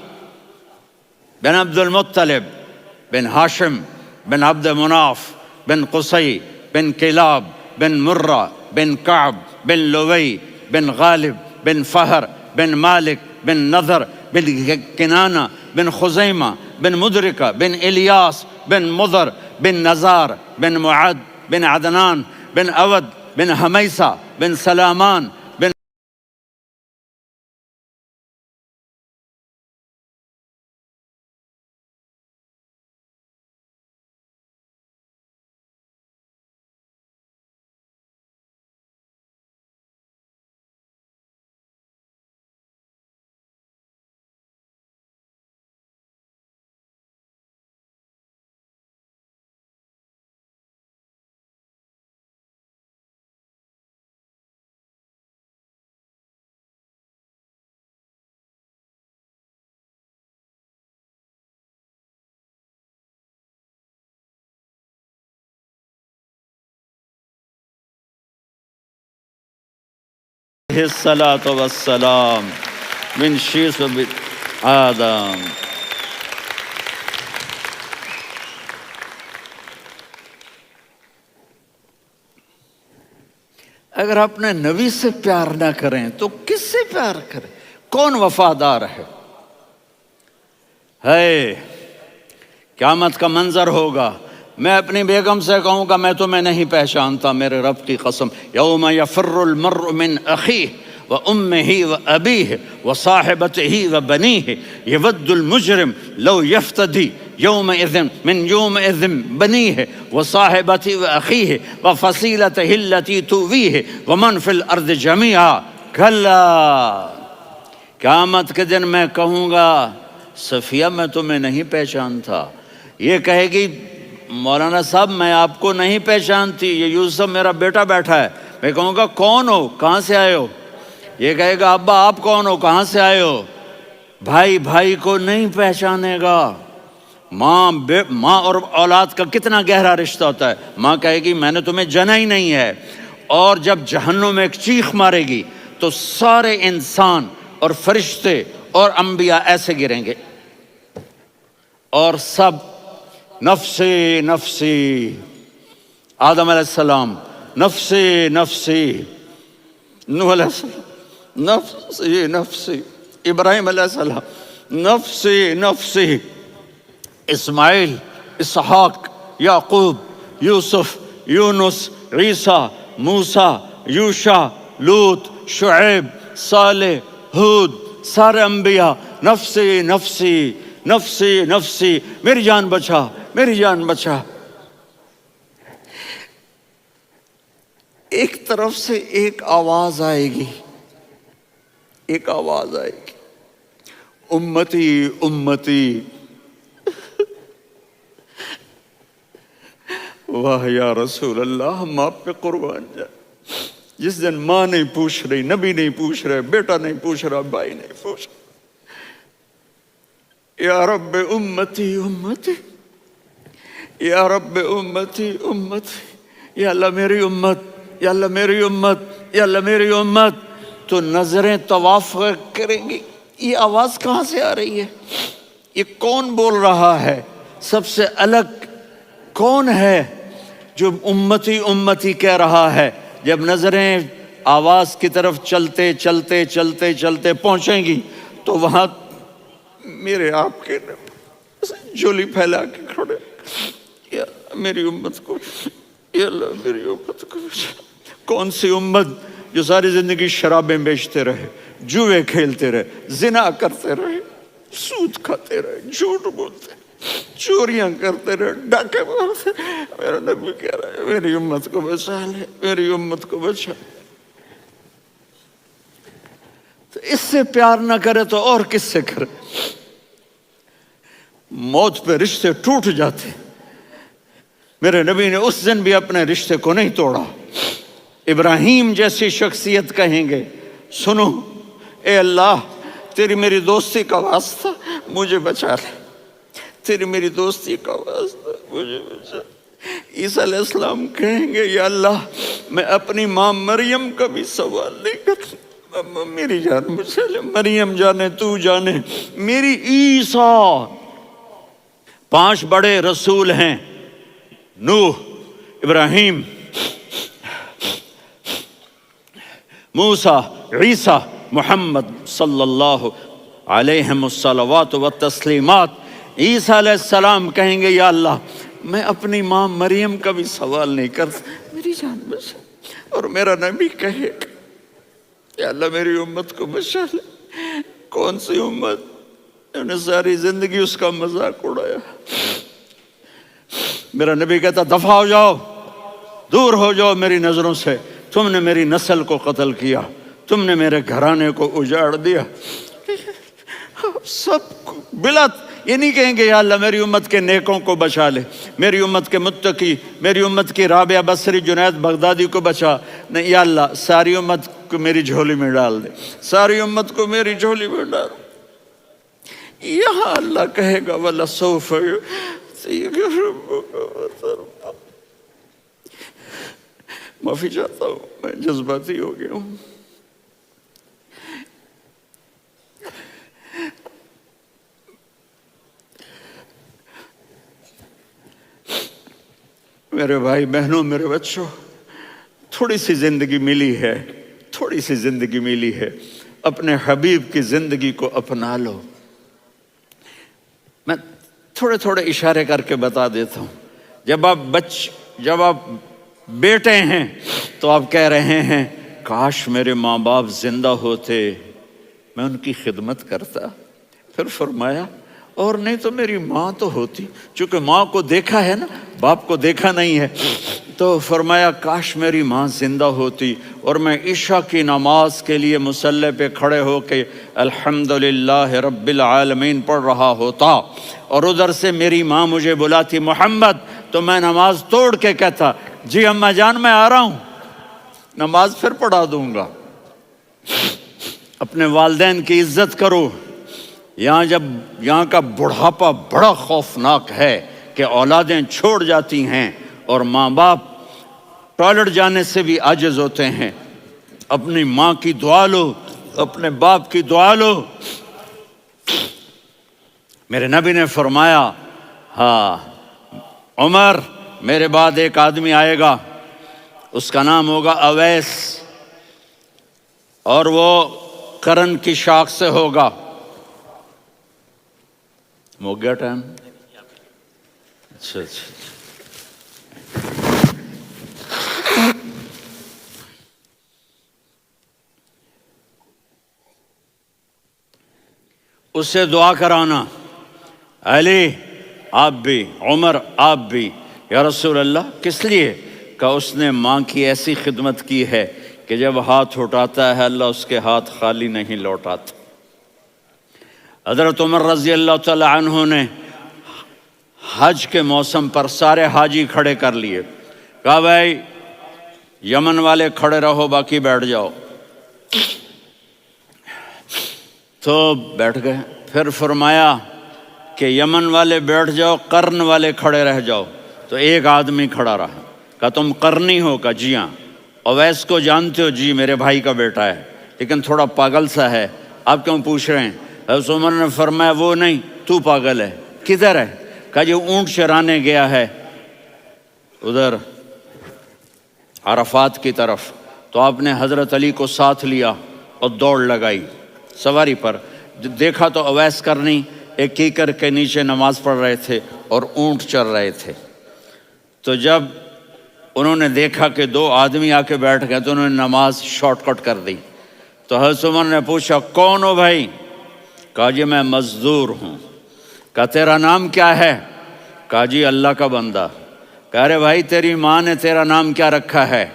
[SPEAKER 1] بن عبد المطلب بن ہاشم بن عبد مناف بن قصی بن کلاب بن مرہ بن کعب بن لوی بن غالب بن فہر بن مالک بن نضر بن کنانہ بن خزیمہ بن مدرکہ بن الیاس بن مضر بن نزار بن معد بن عدنان بن اود بن حمیسہ بن سلامان بن الصلاۃ والسلام من شیس و آدم۔ اگر اپنے نبی سے پیار نہ کریں تو کس سے پیار کریں؟ کون وفادار ہے؟ قیامت کا منظر ہوگا، میں اپنی بیگم سے کہوں گا میں تمہیں نہیں پہچانتا، میرے رب کی قسم، یوم یفر المرء من اخیہ وامہ وابیہ وصاحبتہ وبنیہ یود المجرم لو یفتدی یومئذ من یومئذ بنیہ وصاحبتہ واخیہ وفصیلتہ التی تؤویہ ومن فی الارض جمیعا کلا۔ قیامت کے دن میں کہوں گا صفیہ میں تمہیں نہیں پہچانتا، یہ کہے گی مولانا صاحب میں آپ کو نہیں پہچانتی، یہ یوسف میرا بیٹا بیٹھا ہے۔ میں کہوں گا کون ہو، کہاں سے آئے ہو؟ یہ کہے گا ابا آپ کون ہو، کہاں سے آئے ہو؟ بھائی بھائی کو نہیں پہچانے گا۔ ماں اور اولاد کا کتنا گہرا رشتہ ہوتا ہے، ماں کہے گی میں نے تمہیں جنا ہی نہیں ہے، اور جب جہنم میں ایک چیخ مارے گی تو سارے انسان اور فرشتے اور انبیاء ایسے گریں گے اور سب نفسی نفسی، آدم علیہ السلام نفسی نفسی، نوح علیہ السلام نفسی نفسی، ابراہیم علیہ السلام نفسی نفسی، اسماعیل، اسحاق، یعقوب، یوسف، یونس، عیسیٰ، موسیٰ، یوشع، لوط، شعیب، صالح، ہود، سارے انبیاء نفسی نفسی نفسی نفسی، میری جان بچا میری جان بچا۔ ایک طرف سے ایک آواز آئے گی، ایک آواز آئے گی، امتی امتی۔ واہ یا رسول اللہ، ہم آپ پہ قربان جائیں۔ جس دن ماں نہیں پوچھ رہی، نبی نہیں پوچھ رہے، بیٹا نہیں پوچھ رہا، بھائی نہیں پوچھ رہا، یا رب امتی امتی، یا رب امتی امتی، یا اللہ میری امت، یا اللہ میری امت، یا اللہ میری امت، تو نظریں طواف کریں گی۔ یہ آواز کہاں سے آ رہی ہے؟ یہ کون بول رہا ہے؟ سب سے الگ کون ہے جو امتی امتی کہہ رہا ہے؟ جب نظریں آواز کی طرف چلتے چلتے چلتے چلتے پہنچیں گی تو وہاں میرے آپ کے جولی پھیلا کے کھڑے، یا میری امت کو، یا اللہ میری امت کو۔ کون سی امت جو ساری زندگی شرابیں بیچتے رہے، جوئے کھیلتے رہے، زنا کرتے رہے، سود کھاتے رہے، جھوٹ بولتے رہے، چوریاں کرتے رہے، ڈاکے مارتے رہے۔ میرا نبی کہہ رہا ہے میری امت کو بچا لے، میری امت کو بچا۔ تو اس سے پیار نہ کرے تو اور کس سے کرے؟ موت پہ رشتے ٹوٹ جاتے، میرے نبی نے اس دن بھی اپنے رشتے کو نہیں توڑا۔ ابراہیم جیسی شخصیت کہیں گے سنو اے اللہ تیری میری دوستی کا واسطہ مجھے بچا لے، تیری میری دوستی کا واسطہ مجھے بچا۔ عیسیٰ علیہ السلام کہیں گے یا اللہ میں اپنی ماں مریم کا بھی سوال نہیں کرتا، میری جان بچا لے، مریم جانے تو جانے میری عیسیٰ۔ 5 بڑے رسول ہیں، نوح، ابراہیم، موسیٰ، عیسیٰ، محمد صلی اللہ علیہ الصلوات والتسلیمات۔ عیسیٰ علیہ السلام کہیں گے یا اللہ میں اپنی ماں مریم کا بھی سوال نہیں کرتا، میری جان بچا۔ اور میرا نبی کہے یا اللہ میری امت کو بچا لے۔ کون سی امت؟ انہوں نے ساری زندگی اس کا مذاق اڑایا۔ میرا نبی کہتا دفع ہو جاؤ، دور ہو جاؤ میری نظروں سے، تم نے میری نسل کو قتل کیا، تم نے میرے گھرانے کو اجاڑ دیا۔ سب بلا یہ نہیں کہیں گے یا اللہ میری امت کے نیکوں کو بچا لے، میری امت کے متقی، میری امت کی رابعہ بصری جنید بغدادی کو بچا، نہیں یا اللہ ساری امت کو میری جھولی میں ڈال دے، ساری امت کو میری جھولی میں ڈال۔ یہاں اللہ کہے گا وَلَسَوْفَ يُعْطِيكَ رَبُّكَ فَتَرْضَىٰ۔ معافی چاہتا ہوں، میں جذباتی ہو گیا ہوں۔ میرے بھائی بہنوں، میرے بچوں، تھوڑی سی زندگی ملی ہے، تھوڑی سی زندگی ملی ہے، اپنے حبیب کی زندگی کو اپنا لو۔ میں تھوڑے تھوڑے اشارے کر کے بتا دیتا ہوں۔ جب آپ بیٹے ہیں تو آپ کہہ رہے ہیں کاش میرے ماں باپ زندہ ہوتے، میں ان کی خدمت کرتا۔ پھر فرمایا اور نہیں تو میری ماں تو ہوتی، چونکہ ماں کو دیکھا ہے نا، باپ کو دیکھا نہیں ہے، تو فرمایا کاش میری ماں زندہ ہوتی اور میں عشاء کی نماز کے لیے مصلی پہ کھڑے ہو کے الحمدللہ رب العالمین پڑھ رہا ہوتا، اور ادھر سے میری ماں مجھے بلاتی محمد، تو میں نماز توڑ کے کہتا جی اماں جان میں آ رہا ہوں، نماز پھر پڑھا دوں گا۔ اپنے والدین کی عزت کرو۔ یہاں کا بڑھاپا بڑا خوفناک ہے کہ اولادیں چھوڑ جاتی ہیں اور ماں باپ ٹوائلٹ جانے سے بھی عاجز ہوتے ہیں۔ اپنی ماں کی دعا لو، اپنے باپ کی دعا لو۔ میرے نبی نے فرمایا ہاں عمر میرے بعد ایک آدمی آئے گا، اس کا نام ہوگا اویس، اور وہ قرن کی شاخ سے ہوگا۔ ہو گیا ٹائم؟ اچھا اس سے دعا کرانا، علی آپ بھی، عمر آپ بھی، یا رسول اللہ کس لیے؟ کہ اس نے ماں کی ایسی خدمت کی ہے کہ جب ہاتھ اٹھاتا ہے اللہ اس کے ہاتھ خالی نہیں لوٹاتا۔ حضرت عمر رضی اللہ تعالی عنہ نے حج کے موسم پر سارے حاجی کھڑے کر لیے، کہا بھائی یمن والے کھڑے رہو باقی بیٹھ جاؤ، تو بیٹھ گئے۔ پھر فرمایا کہ یمن والے بیٹھ جاؤ، قرن والے کھڑے رہ جاؤ، تو ایک آدمی کھڑا رہا، کہا تم قرنی ہو؟ کہا جی ہاں۔ اویس کو جانتے ہو؟ جی میرے بھائی کا بیٹا ہے لیکن تھوڑا پاگل سا ہے، آپ کیوں پوچھ رہے ہیں؟ حضرت عمر نے فرمایا وہ نہیں، تو پاگل ہے۔ کدھر ہے؟ کہا جی اونٹ چرانے گیا ہے ادھر عرفات کی طرف۔ تو آپ نے حضرت علی کو ساتھ لیا اور دوڑ لگائی سواری پر۔ دیکھا تو اویس کرنی ایک کیکر کے نیچے نماز پڑھ رہے تھے اور اونٹ چر رہے تھے۔ تو جب انہوں نے دیکھا کہ دو آدمی آ کے بیٹھ گئے تو انہوں نے نماز شارٹ کٹ کر دی۔ تو حضرت عمر نے پوچھا کون ہو بھائی؟ کہا جی میں مزدور ہوں۔ کہا تیرا نام کیا ہے؟ کہا جی اللہ کا بندہ۔ کہہ رہے بھائی تیری ماں نے تیرا نام کیا رکھا ہے؟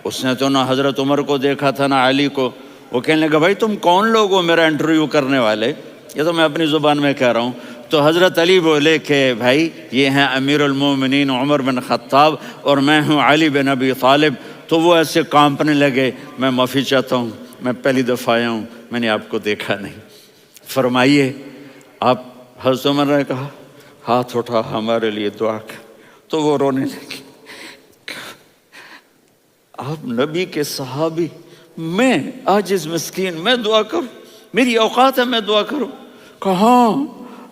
[SPEAKER 1] اس نے تو نہ حضرت عمر کو دیکھا تھا نہ علی کو۔ وہ کہنے لگا بھائی تم کون لوگ ہو میرا انٹرویو کرنے والے؟ یہ تو میں اپنی زبان میں کہہ رہا ہوں۔ تو حضرت علی بولے کہ بھائی یہ ہیں امیر المومنین عمر بن خطاب اور میں ہوں علی بن ابی طالب۔ تو وہ ایسے کانپنے لگے، میں معافی چاہتا ہوں، میں پہلی دفعہ آیا ہوں، میں نے آپ کو دیکھا نہیں، فرمائیے آپ۔ حضرت عمر نے کہا ہاتھ اٹھا ہمارے لیے دعا کر۔ تو وہ رونے لگی۔ آپ نبی کے صحابی، میں عاجز مسکین میں دعا کروں؟ میری اوقات ہے میں دعا کروں؟ کہاں،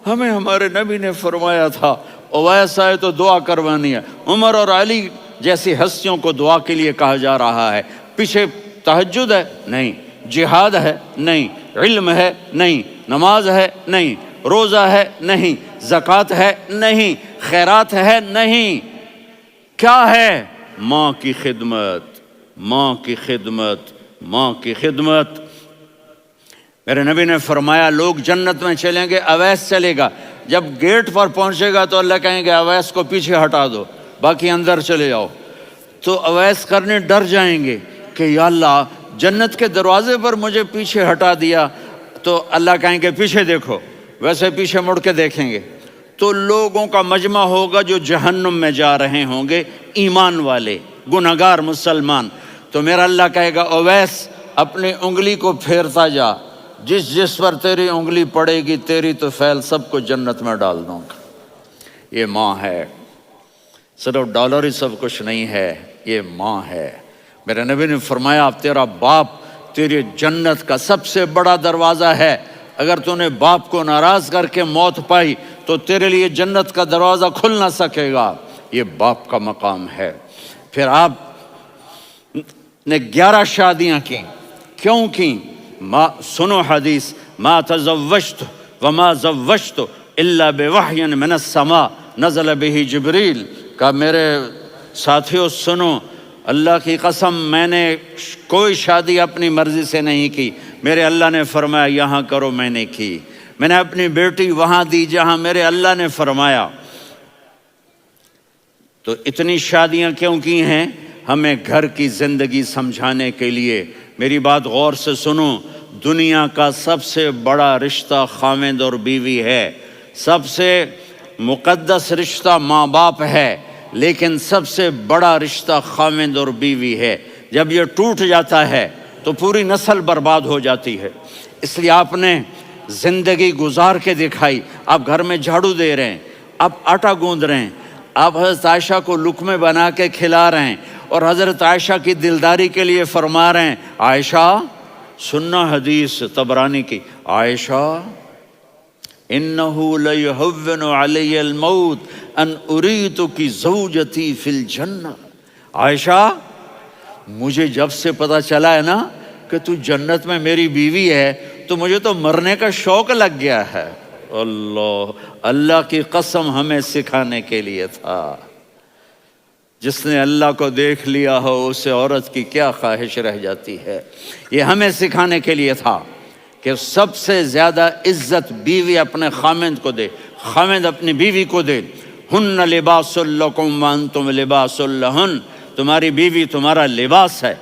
[SPEAKER 1] ہمیں ہمارے نبی نے فرمایا تھا اویس آئے تو دعا کروانی ہے۔ عمر اور علی جیسی ہستیوں کو دعا کے لیے کہا جا رہا ہے۔ پیچھے تہجد ہے؟ نہیں۔ جہاد ہے؟ نہیں۔ علم ہے؟ نہیں۔ نماز ہے؟ نہیں۔ روزہ ہے؟ نہیں۔ زکوٰۃ ہے نہیں، خیرات ہے نہیں، کیا ہے؟ ماں کی خدمت، ماں کی خدمت، ماں کی خدمت۔ میرے نبی نے فرمایا لوگ جنت میں چلیں گے، اویس چلے گا، جب گیٹ پر پہنچے گا تو اللہ کہیں گے اویس کو پیچھے ہٹا دو، باقی اندر چلے جاؤ۔ تو اویس کرنے ڈر جائیں گے کہ یا اللہ جنت کے دروازے پر مجھے پیچھے ہٹا دیا، تو اللہ کہیں گے پیچھے دیکھو، ویسے پیچھے مڑ کے دیکھیں گے تو لوگوں کا مجمع ہوگا جو جہنم میں جا رہے ہوں گے، ایمان والے، گنہگار مسلمان۔ تو میرا اللہ کہے گا اویس اپنی انگلی کو پھیرتا جا، جس جس پر تیری انگلی پڑے گی تیری تو فیل سب کو جنت میں ڈال دوں گا۔ یہ ماں ہے، صرف ڈالر ہی سب کچھ نہیں ہے، یہ ماں ہے۔ میرے نبی نے فرمایا اب تیرا باپ تیری جنت کا سب سے بڑا دروازہ ہے، اگر تو نے باپ کو ناراض کر کے موت پائی تو تیرے لیے جنت کا دروازہ کھل نہ سکے گا، یہ باپ کا مقام ہے۔ پھر آپ نے 11 شادیاں کی، کیوں کی؟ سنو حدیث، ما تزوجت وما زوجت الا بوحی من السماء نزل به جبریل، کہ میرے ساتھیوں سنو، اللہ کی قسم میں نے کوئی شادی اپنی مرضی سے نہیں کی، میرے اللہ نے فرمایا یہاں کرو، میں نے کی۔ میں نے اپنی بیٹی وہاں دی جہاں میرے اللہ نے فرمایا۔ تو اتنی شادیاں کیوں کی ہیں؟ ہمیں گھر کی زندگی سمجھانے کے لیے۔ میری بات غور سے سنو، دنیا کا سب سے بڑا رشتہ خاوند اور بیوی ہے، سب سے مقدس رشتہ ماں باپ ہے، لیکن سب سے بڑا رشتہ خاوند اور بیوی ہے۔ جب یہ ٹوٹ جاتا ہے تو پوری نسل برباد ہو جاتی ہے۔ اس لیے آپ نے زندگی گزار کے دکھائی۔ آپ گھر میں جھاڑو دے رہے ہیں، آپ آٹا گوندھ رہے ہیں، آپ حضرت عائشہ کو لقمے بنا کے کھلا رہے ہیں، اور حضرت عائشہ کی دلداری کے لیے فرما رہے ہیں عائشہ سننا حدیث طبرانی کی، عائشہ انہو لیہون علی الموت ان اریتک زوجتی فی الجنہ، عائشہ مجھے جب سے پتا چلا ہے نا کہ تو جنت میں میری بیوی ہے تو مجھے تو مرنے کا شوق لگ گیا ہے۔ اللہ کی قسم ہمیں سکھانے کے لیے تھا۔ جس نے اللہ کو دیکھ لیا ہو اسے عورت کی کیا خواہش رہ جاتی ہے۔ یہ ہمیں سکھانے کے لیے تھا کہ سب سے زیادہ عزت بیوی اپنے خاوند کو دے، خاوند اپنی بیوی کو دے۔ ہن لباس لکم وانتم لباس لہن، تمہاری بیوی تمہارا لباس ہے،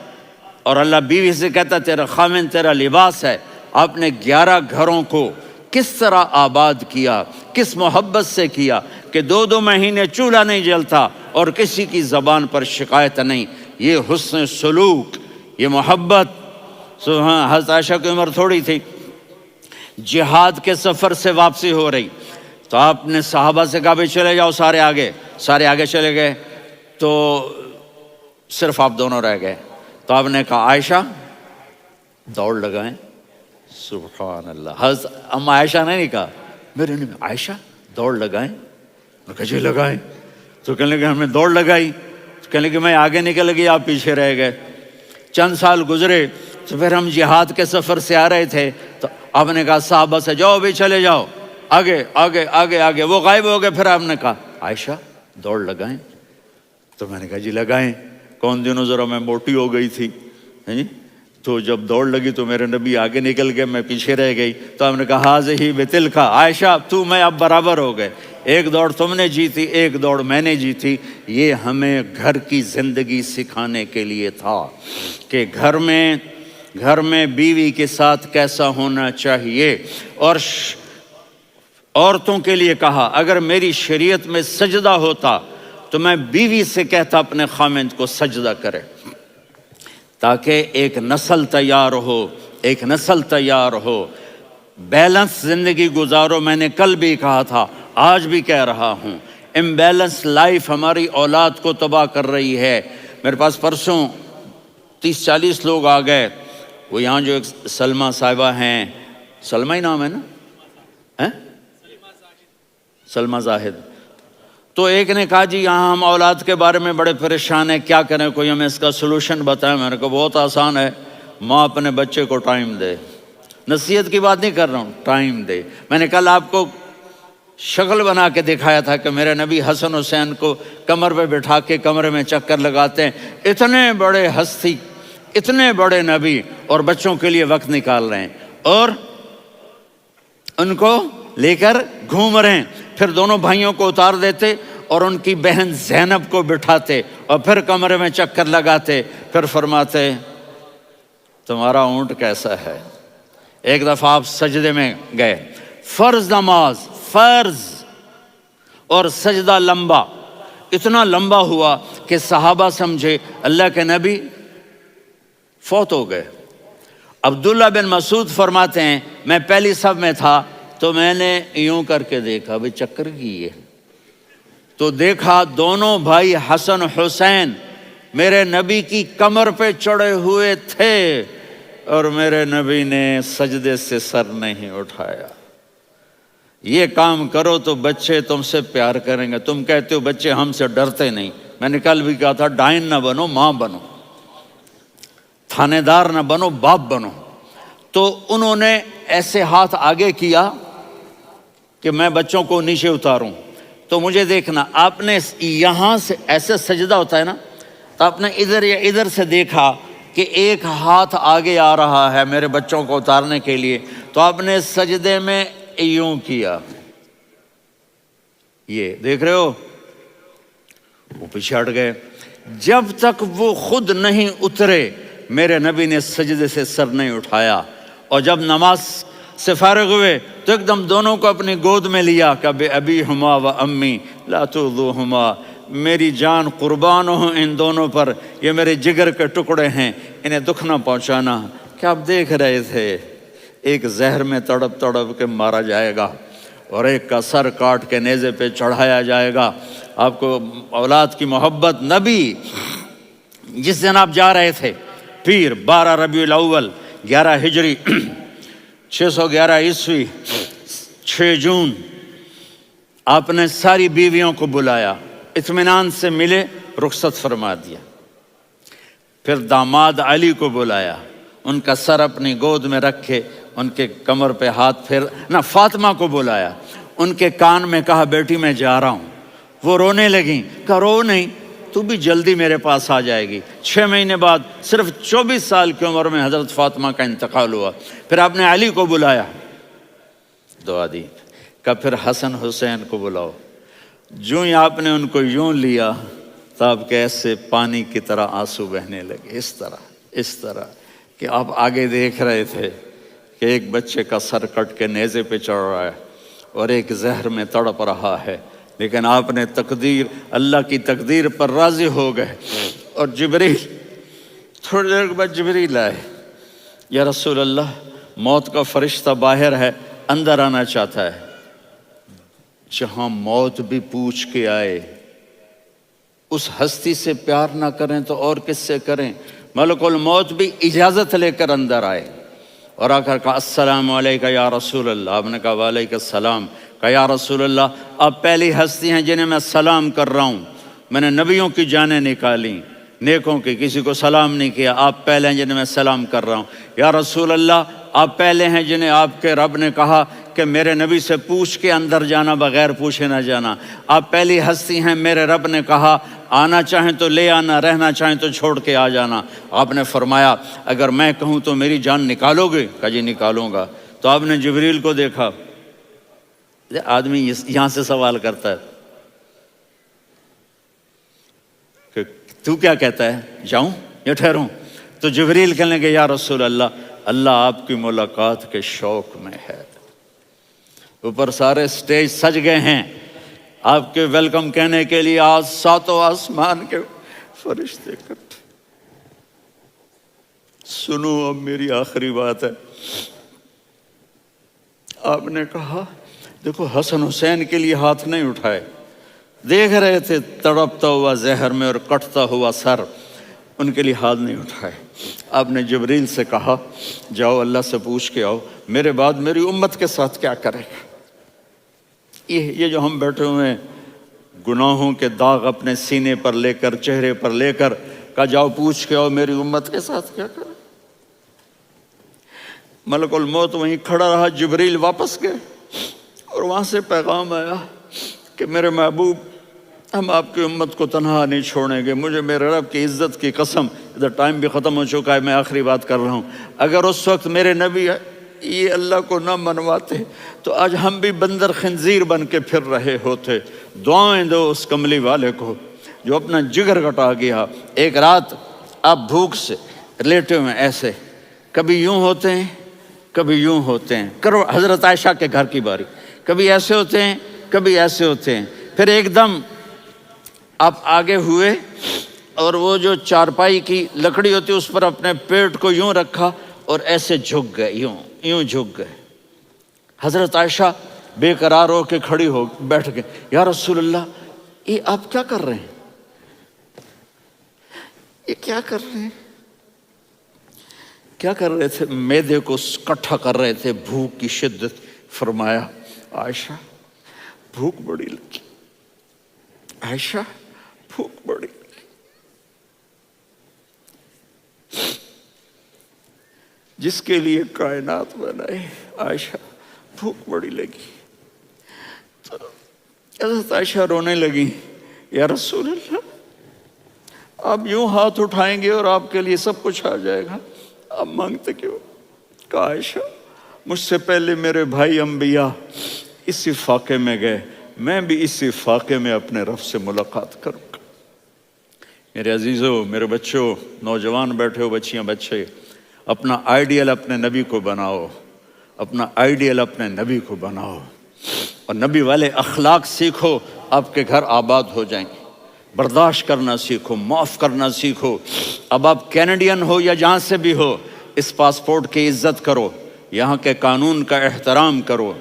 [SPEAKER 1] اور اللہ بیوی سے کہتا تیرا خاوند تیرا لباس ہے۔ آپ نے 11 گھروں کو کس طرح آباد کیا، کس محبت سے کیا کہ 2 مہینے چولہا نہیں جلتا اور کسی کی زبان پر شکایت نہیں۔ یہ حسن سلوک، یہ محبت۔ حضرت عائشہ کی عمر تھوڑی تھی، جہاد کے سفر سے واپسی ہو رہی، تو آپ نے صحابہ سے کہا بھائی چلے جاؤ سارے آگے چلے گئے، تو صرف آپ دونوں رہ گئے۔ تو آپ نے کہا عائشہ دوڑ لگائیں، سبحان اللہ۔ حضرت اما عائشہ نے نہیں کہا، میرے نے عائشہ دوڑ لگائیں، میں کہا جی لگائیں۔ تو کہنے لگے ہم نے دوڑ لگائی، کہنے لگے میں آگے نکل گئی آپ پیچھے رہ گئے۔ چند سال گزرے تو پھر ہم جہاد کے سفر سے آ رہے تھے، تو آپ نے کہا صحابہ سے جاؤ بھی چلے جاؤ آگے آگے آگے آگے، وہ غائب ہو گئے۔ پھر آپ نے کہا عائشہ دوڑ لگائیں، تو میں نے کہا جی لگائیں۔ کون دنوں ذرا میں موٹی ہو گئی تھی، تو جب دوڑ لگی تو میرے نبی آگے نکل گئے، میں پیچھے رہ گئی۔ تو ہم نے کہا ہاذہ بتلک، عائشہ تو میں اب برابر ہو گئے، ایک دوڑ تم نے جیتی ایک دوڑ میں نے جیتی۔ یہ ہمیں گھر کی زندگی سکھانے کے لیے تھا کہ گھر میں بیوی کے ساتھ کیسا ہونا چاہیے۔ اور عورتوں کے لیے کہا اگر میری شریعت میں سجدہ ہوتا تو میں بیوی سے کہتا اپنے خاوند کو سجدہ کرے، تاکہ ایک نسل تیار ہو، بیلنس زندگی گزارو۔ میں نے کل بھی کہا تھا، آج بھی کہہ رہا ہوں، امبیلنس لائف ہماری اولاد کو تباہ کر رہی ہے۔ میرے پاس پرسوں 30-40 لوگ آ گئے، وہ یہاں جو ایک سلمہ صاحبہ ہیں، سلمہ ہی نام ہے نا، سلمہ زاہد، تو ایک نے کہا جی یہاں ہم اولاد کے بارے میں بڑے پریشان ہیں، کیا کریں، کوئی ہمیں اس کا سلوشن بتائیں۔ میں نے کہا بہت آسان ہے، ماں اپنے بچے کو ٹائم دے، نصیحت کی بات نہیں کر رہا ہوں، ٹائم دے۔ میں نے کل آپ کو شکل بنا کے دکھایا تھا کہ میرے نبی حسن حسین کو کمر پہ بٹھا کے کمرے میں چکر لگاتے ہیں، اتنے بڑے ہستی، اتنے بڑے نبی، اور بچوں کے لیے وقت نکال رہے ہیں اور ان کو لے کر گھوم رہے ہیں۔ پھر دونوں بھائیوں کو اتار دیتے اور ان کی بہن زینب کو بٹھاتے اور پھر کمرے میں چکر لگاتے، پھر فرماتے تمہارا اونٹ کیسا ہے۔ ایک دفعہ آپ سجدے میں گئے، فرض نماز، فرض، اور سجدہ لمبا، اتنا لمبا ہوا کہ صحابہ سمجھے اللہ کے نبی فوت ہو گئے۔ عبداللہ بن مسعود فرماتے ہیں میں پہلی صف میں تھا تو میں نے یوں کر کے دیکھا، بھئی چکر کی ہے، تو دیکھا دونوں بھائی حسن حسین میرے نبی کی کمر پہ چڑھے ہوئے تھے اور میرے نبی نے سجدے سے سر نہیں اٹھایا۔ یہ کام کرو تو بچے تم سے پیار کریں گے۔ تم کہتے ہو بچے ہم سے ڈرتے نہیں، میں نے کل بھی کہا تھا ڈائن نہ بنو، ماں بنو، تھانے دار نہ بنو، باپ بنو۔ تو انہوں نے ایسے ہاتھ آگے کیا کہ میں بچوں کو نیچے اتاروں، تو مجھے دیکھنا، آپ نے یہاں سے ایسے سجدہ ہوتا ہے نا، تو آپ نے ادھر یا ادھر سے دیکھا کہ ایک ہاتھ آگے آ رہا ہے میرے بچوں کو اتارنے کے لیے، تو آپ نے سجدے میں یوں کیا، یہ دیکھ رہے ہو، وہ پیچھے ہٹ گئے۔ جب تک وہ خود نہیں اترے میرے نبی نے سجدے سے سر نہیں اٹھایا، اور جب نماز سے فارغ ہوئے تو ایک دم دونوں کو اپنی گود میں لیا کہ بے ابی ہما و امی لا تؤذوہما، میری جان قربان ہو ان دونوں پر، یہ میرے جگر کے ٹکڑے ہیں، انہیں دکھ نہ پہنچانا۔ کیا آپ دیکھ رہے تھے ایک زہر میں تڑپ تڑپ کے مارا جائے گا اور ایک کا سر کاٹ کے نیزے پہ چڑھایا جائے گا۔ آپ کو اولاد کی محبت، نبی جس دن آپ جا رہے تھے پیر 12 ربیع الاول 11 ہجری 611 عیسوی 6 جون، آپ نے ساری بیویوں کو بلایا، اطمینان سے ملے، رخصت فرما دیا۔ پھر داماد علی کو بلایا، ان کا سر اپنی گود میں رکھے، ان کے کمر پہ ہاتھ پھیر نہ، فاطمہ کو بلایا، ان کے کان میں کہا بیٹی میں جا رہا ہوں۔ وہ رونے لگیں، کہا رو نہیں، تو بھی جلدی میرے پاس آ جائے گی۔ 6 مہینے بعد صرف 24 سال کی عمر میں حضرت فاطمہ کا انتقال ہوا۔ پھر آپ نے علی کو بلایا، دعا دی، کہا پھر حسن حسین کو بلاؤ۔ جو ہی آپ نے ان کو یوں لیا تو آپ کے ایسے پانی کی طرح آنسو بہنے لگے، اس طرح کہ آپ آگے دیکھ رہے تھے کہ ایک بچے کا سر کٹ کے نیزے پہ چڑھ رہا ہے اور ایک زہر میں تڑپ رہا ہے، لیکن آپ نے تقدیر، اللہ کی تقدیر پر راضی ہو گئے۔ اور جبریل، تھوڑی دیر کے بعد جبریل آئے، یا رسول اللہ موت کا فرشتہ باہر ہے، اندر آنا چاہتا ہے۔ جہاں موت بھی پوچھ کے آئے، اس ہستی سے پیار نہ کریں تو اور کس سے کریں؟ ملک الموت بھی اجازت لے کر اندر آئے اور آ کر کہا السلام علیکہ یا رسول اللہ۔ آپ نے کہا وعلیکم السلام۔ کہا یا رسول اللہ آپ پہلی ہستی ہیں جنہیں میں سلام کر رہا ہوں، میں نے نبیوں کی جانیں نکالیں، نیکوں کی، کسی کو سلام نہیں کیا، آپ پہلے ہیں جنہیں میں سلام کر رہا ہوں۔ یا رسول اللہ آپ پہلے ہیں جنہیں آپ کے رب نے کہا کہ میرے نبی سے پوچھ کے اندر جانا، بغیر پوچھے نہ جانا۔ آپ پہلی ہستی ہیں، میرے رب نے کہا آنا چاہیں تو لے آنا، رہنا چاہیں تو چھوڑ کے آ جانا۔ آپ نے فرمایا اگر میں کہوں تو میری جان نکالو گے؟ کہا جی نکالوں گا۔ تو آپ نے جبریل کو دیکھا، آدمی یہاں سے سوال کرتا ہے کہ تو کیا کہتا ہے، جاؤں یا ٹھہروں؟ تو جبریل کہنے لگے یا رسول اللہ، اللہ آپ کی ملاقات کے شوق میں ہے۔ اوپر سارے سٹیج سج گئے ہیں آپ کے ویلکم کہنے کے لیے، آج 7 آسمان کے فرشتے اکٹھے۔ سنو اب میری آخری بات ہے۔ آپ نے کہا دیکھو حسن حسین کے لیے ہاتھ نہیں اٹھائے، دیکھ رہے تھے تڑپتا ہوا زہر میں اور کٹتا ہوا سر، ان کے لیے ہاتھ نہیں اٹھائے۔ آپ نے جبریل سے کہا جاؤ اللہ سے پوچھ کے آؤ میرے بعد میری امت کے ساتھ کیا کرے گا۔ یہ جو ہم بیٹھے ہوئے ہیں گناہوں کے داغ اپنے سینے پر لے کر، چہرے پر لے کر، کہا جاؤ پوچھ کے آؤ میری امت کے ساتھ کیا کرے۔ ملک الموت وہیں کھڑا رہا، جبریل واپس گئے اور وہاں سے پیغام آیا کہ میرے محبوب، ہم آپ کی امت کو تنہا نہیں چھوڑیں گے، مجھے میرے رب کی عزت کی قسم، ادھر ٹائم بھی ختم ہو چکا ہے، میں آخری بات کر رہا ہوں، اگر اس وقت میرے نبی یہ اللہ کو نہ منواتے تو آج ہم بھی بندر خنزیر بن کے پھر رہے ہوتے۔ دعائیں دو اس کملی والے کو جو اپنا جگر کٹا گیا۔ ایک رات آپ بھوک سے لیٹے ہوئے ایسے، کبھی یوں ہوتے ہیں کبھی یوں ہوتے ہیں، کرو حضرت عائشہ کے گھر کی باری، کبھی ایسے ہوتے ہیں کبھی ایسے ہوتے ہیں، پھر ایک دم آپ آگے ہوئے اور وہ جو چارپائی کی لکڑی ہوتی اس پر اپنے پیٹ کو یوں رکھا اور ایسے جھک گئے، یوں جھک گئے۔ حضرت عائشہ بے قرار ہو کے کھڑی ہو بیٹھ گئے، یا رسول اللہ یہ آپ کیا کر رہے ہیں؟ یہ کیا کر رہے ہیں؟ کیا کر رہے تھے؟ معدے کو کٹھا کر رہے تھے، بھوک کی شدت۔ فرمایا عائشہ بھوک بڑی لگی، عائشہ بھوک بڑی لگی، جس کے لیے کائنات بنائے عائشہ بھوک بڑی لگی۔ تو حضرت عائشہ رونے لگی، یا رسول اللہ آپ یوں ہاتھ اٹھائیں گے اور آپ کے لیے سب کچھ آ جائے گا، آپ مانگتے کیوں؟ کہا عائشہ مجھ سے پہلے میرے بھائی انبیاء اسی فاقے میں گئے، میں بھی اسی فاقے میں اپنے رب سے ملاقات کروں گا۔ میرے عزیزوں، میرے بچوں، نوجوان بیٹھے ہو، بچیاں بچے، اپنا آئیڈیل اپنے نبی کو بناؤ، اپنا آئیڈیل اپنے نبی کو بناؤ اور نبی والے اخلاق سیکھو، آپ کے گھر آباد ہو جائیں گے۔ برداشت کرنا سیکھو، معاف کرنا سیکھو۔ اب آپ کینیڈین ہو یا جہاں سے بھی ہو، اس پاسپورٹ کی عزت کرو، یہاں کے قانون کا احترام کرو،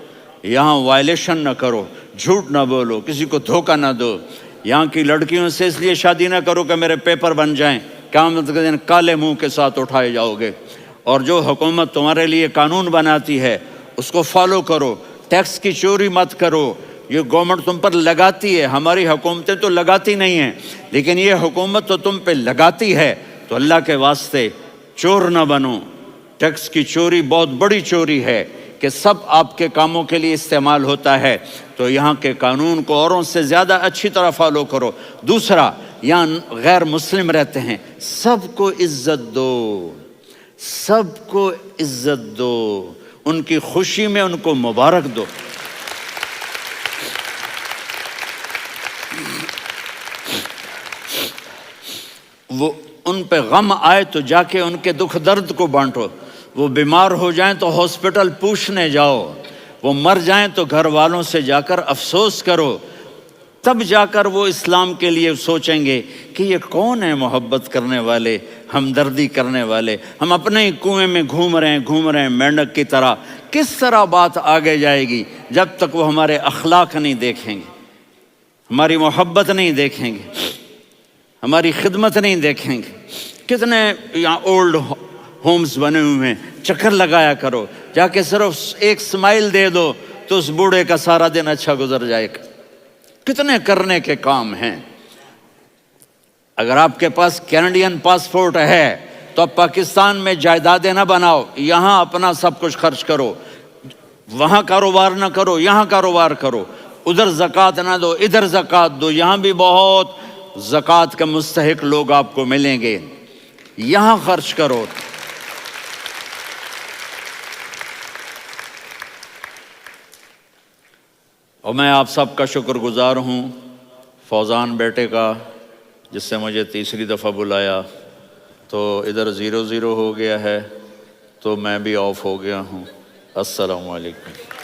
[SPEAKER 1] یہاں وائلیشن نہ کرو، جھوٹ نہ بولو، کسی کو دھوکہ نہ دو۔ یہاں کی لڑکیوں سے اس لیے شادی نہ کرو کہ میرے پیپر بن جائیں، قیامت کے دن کالے منہ کے ساتھ اٹھائے جاؤ گے۔ اور جو حکومت تمہارے لیے قانون بناتی ہے اس کو فالو کرو، ٹیکس کی چوری مت کرو۔ یہ گورنمنٹ تم پر لگاتی ہے، ہماری حکومتیں تو لگاتی نہیں ہیں، لیکن یہ حکومت تو تم پہ لگاتی ہے، تو اللہ کے واسطے چور نہ بنو۔ ٹیکس کی چوری بہت بڑی چوری ہے کہ سب آپ کے کاموں کے لیے استعمال ہوتا ہے، تو یہاں کے قانون کو اوروں سے زیادہ اچھی طرح فالو کرو۔ دوسرا، یہاں غیر مسلم رہتے ہیں، سب کو عزت دو، سب کو عزت دو، ان کی خوشی میں ان کو مبارک دو۔ وہ ان پہ غم آئے تو جا کے ان کے دکھ درد کو بانٹو، وہ بیمار ہو جائیں تو ہاسپٹل پوچھنے جاؤ، وہ مر جائیں تو گھر والوں سے جا کر افسوس کرو، تب جا کر وہ اسلام کے لیے سوچیں گے کہ یہ کون ہے محبت کرنے والے، ہمدردی کرنے والے۔ ہم اپنے ہی کنویں میں گھوم رہے ہیں مینڈک کی طرح۔ کس طرح بات آگے جائے گی جب تک وہ ہمارے اخلاق نہیں دیکھیں گے، ہماری محبت نہیں دیکھیں گے، ہماری خدمت نہیں دیکھیں گے۔ کتنے یہاں اولڈ ہومز بنے ہوئے ہیں، چکر لگایا کرو، جا کے صرف ایک سمائل دے دو تو اس بوڑھے کا سارا دن اچھا گزر جائے گا۔ کتنے کرنے کے کام ہیں۔ اگر آپ کے پاس کینیڈین پاسپورٹ ہے تو اب پاکستان میں جائیدادیں نہ بناؤ، یہاں اپنا سب کچھ خرچ کرو، وہاں کاروبار نہ کرو، یہاں کاروبار کرو، ادھر زکوٰۃ نہ دو، ادھر زکوٰۃ دو، یہاں بھی بہت زکوٰۃ کے مستحق لوگ آپ کو ملیں گے، یہاں خرچ کرو۔ اور میں آپ سب کا شکر گزار ہوں، فوزان بیٹے کا، جس سے مجھے تیسری دفعہ بلایا، تو ادھر 0-0 ہو گیا ہے تو میں بھی آف ہو گیا ہوں۔ السلام علیکم۔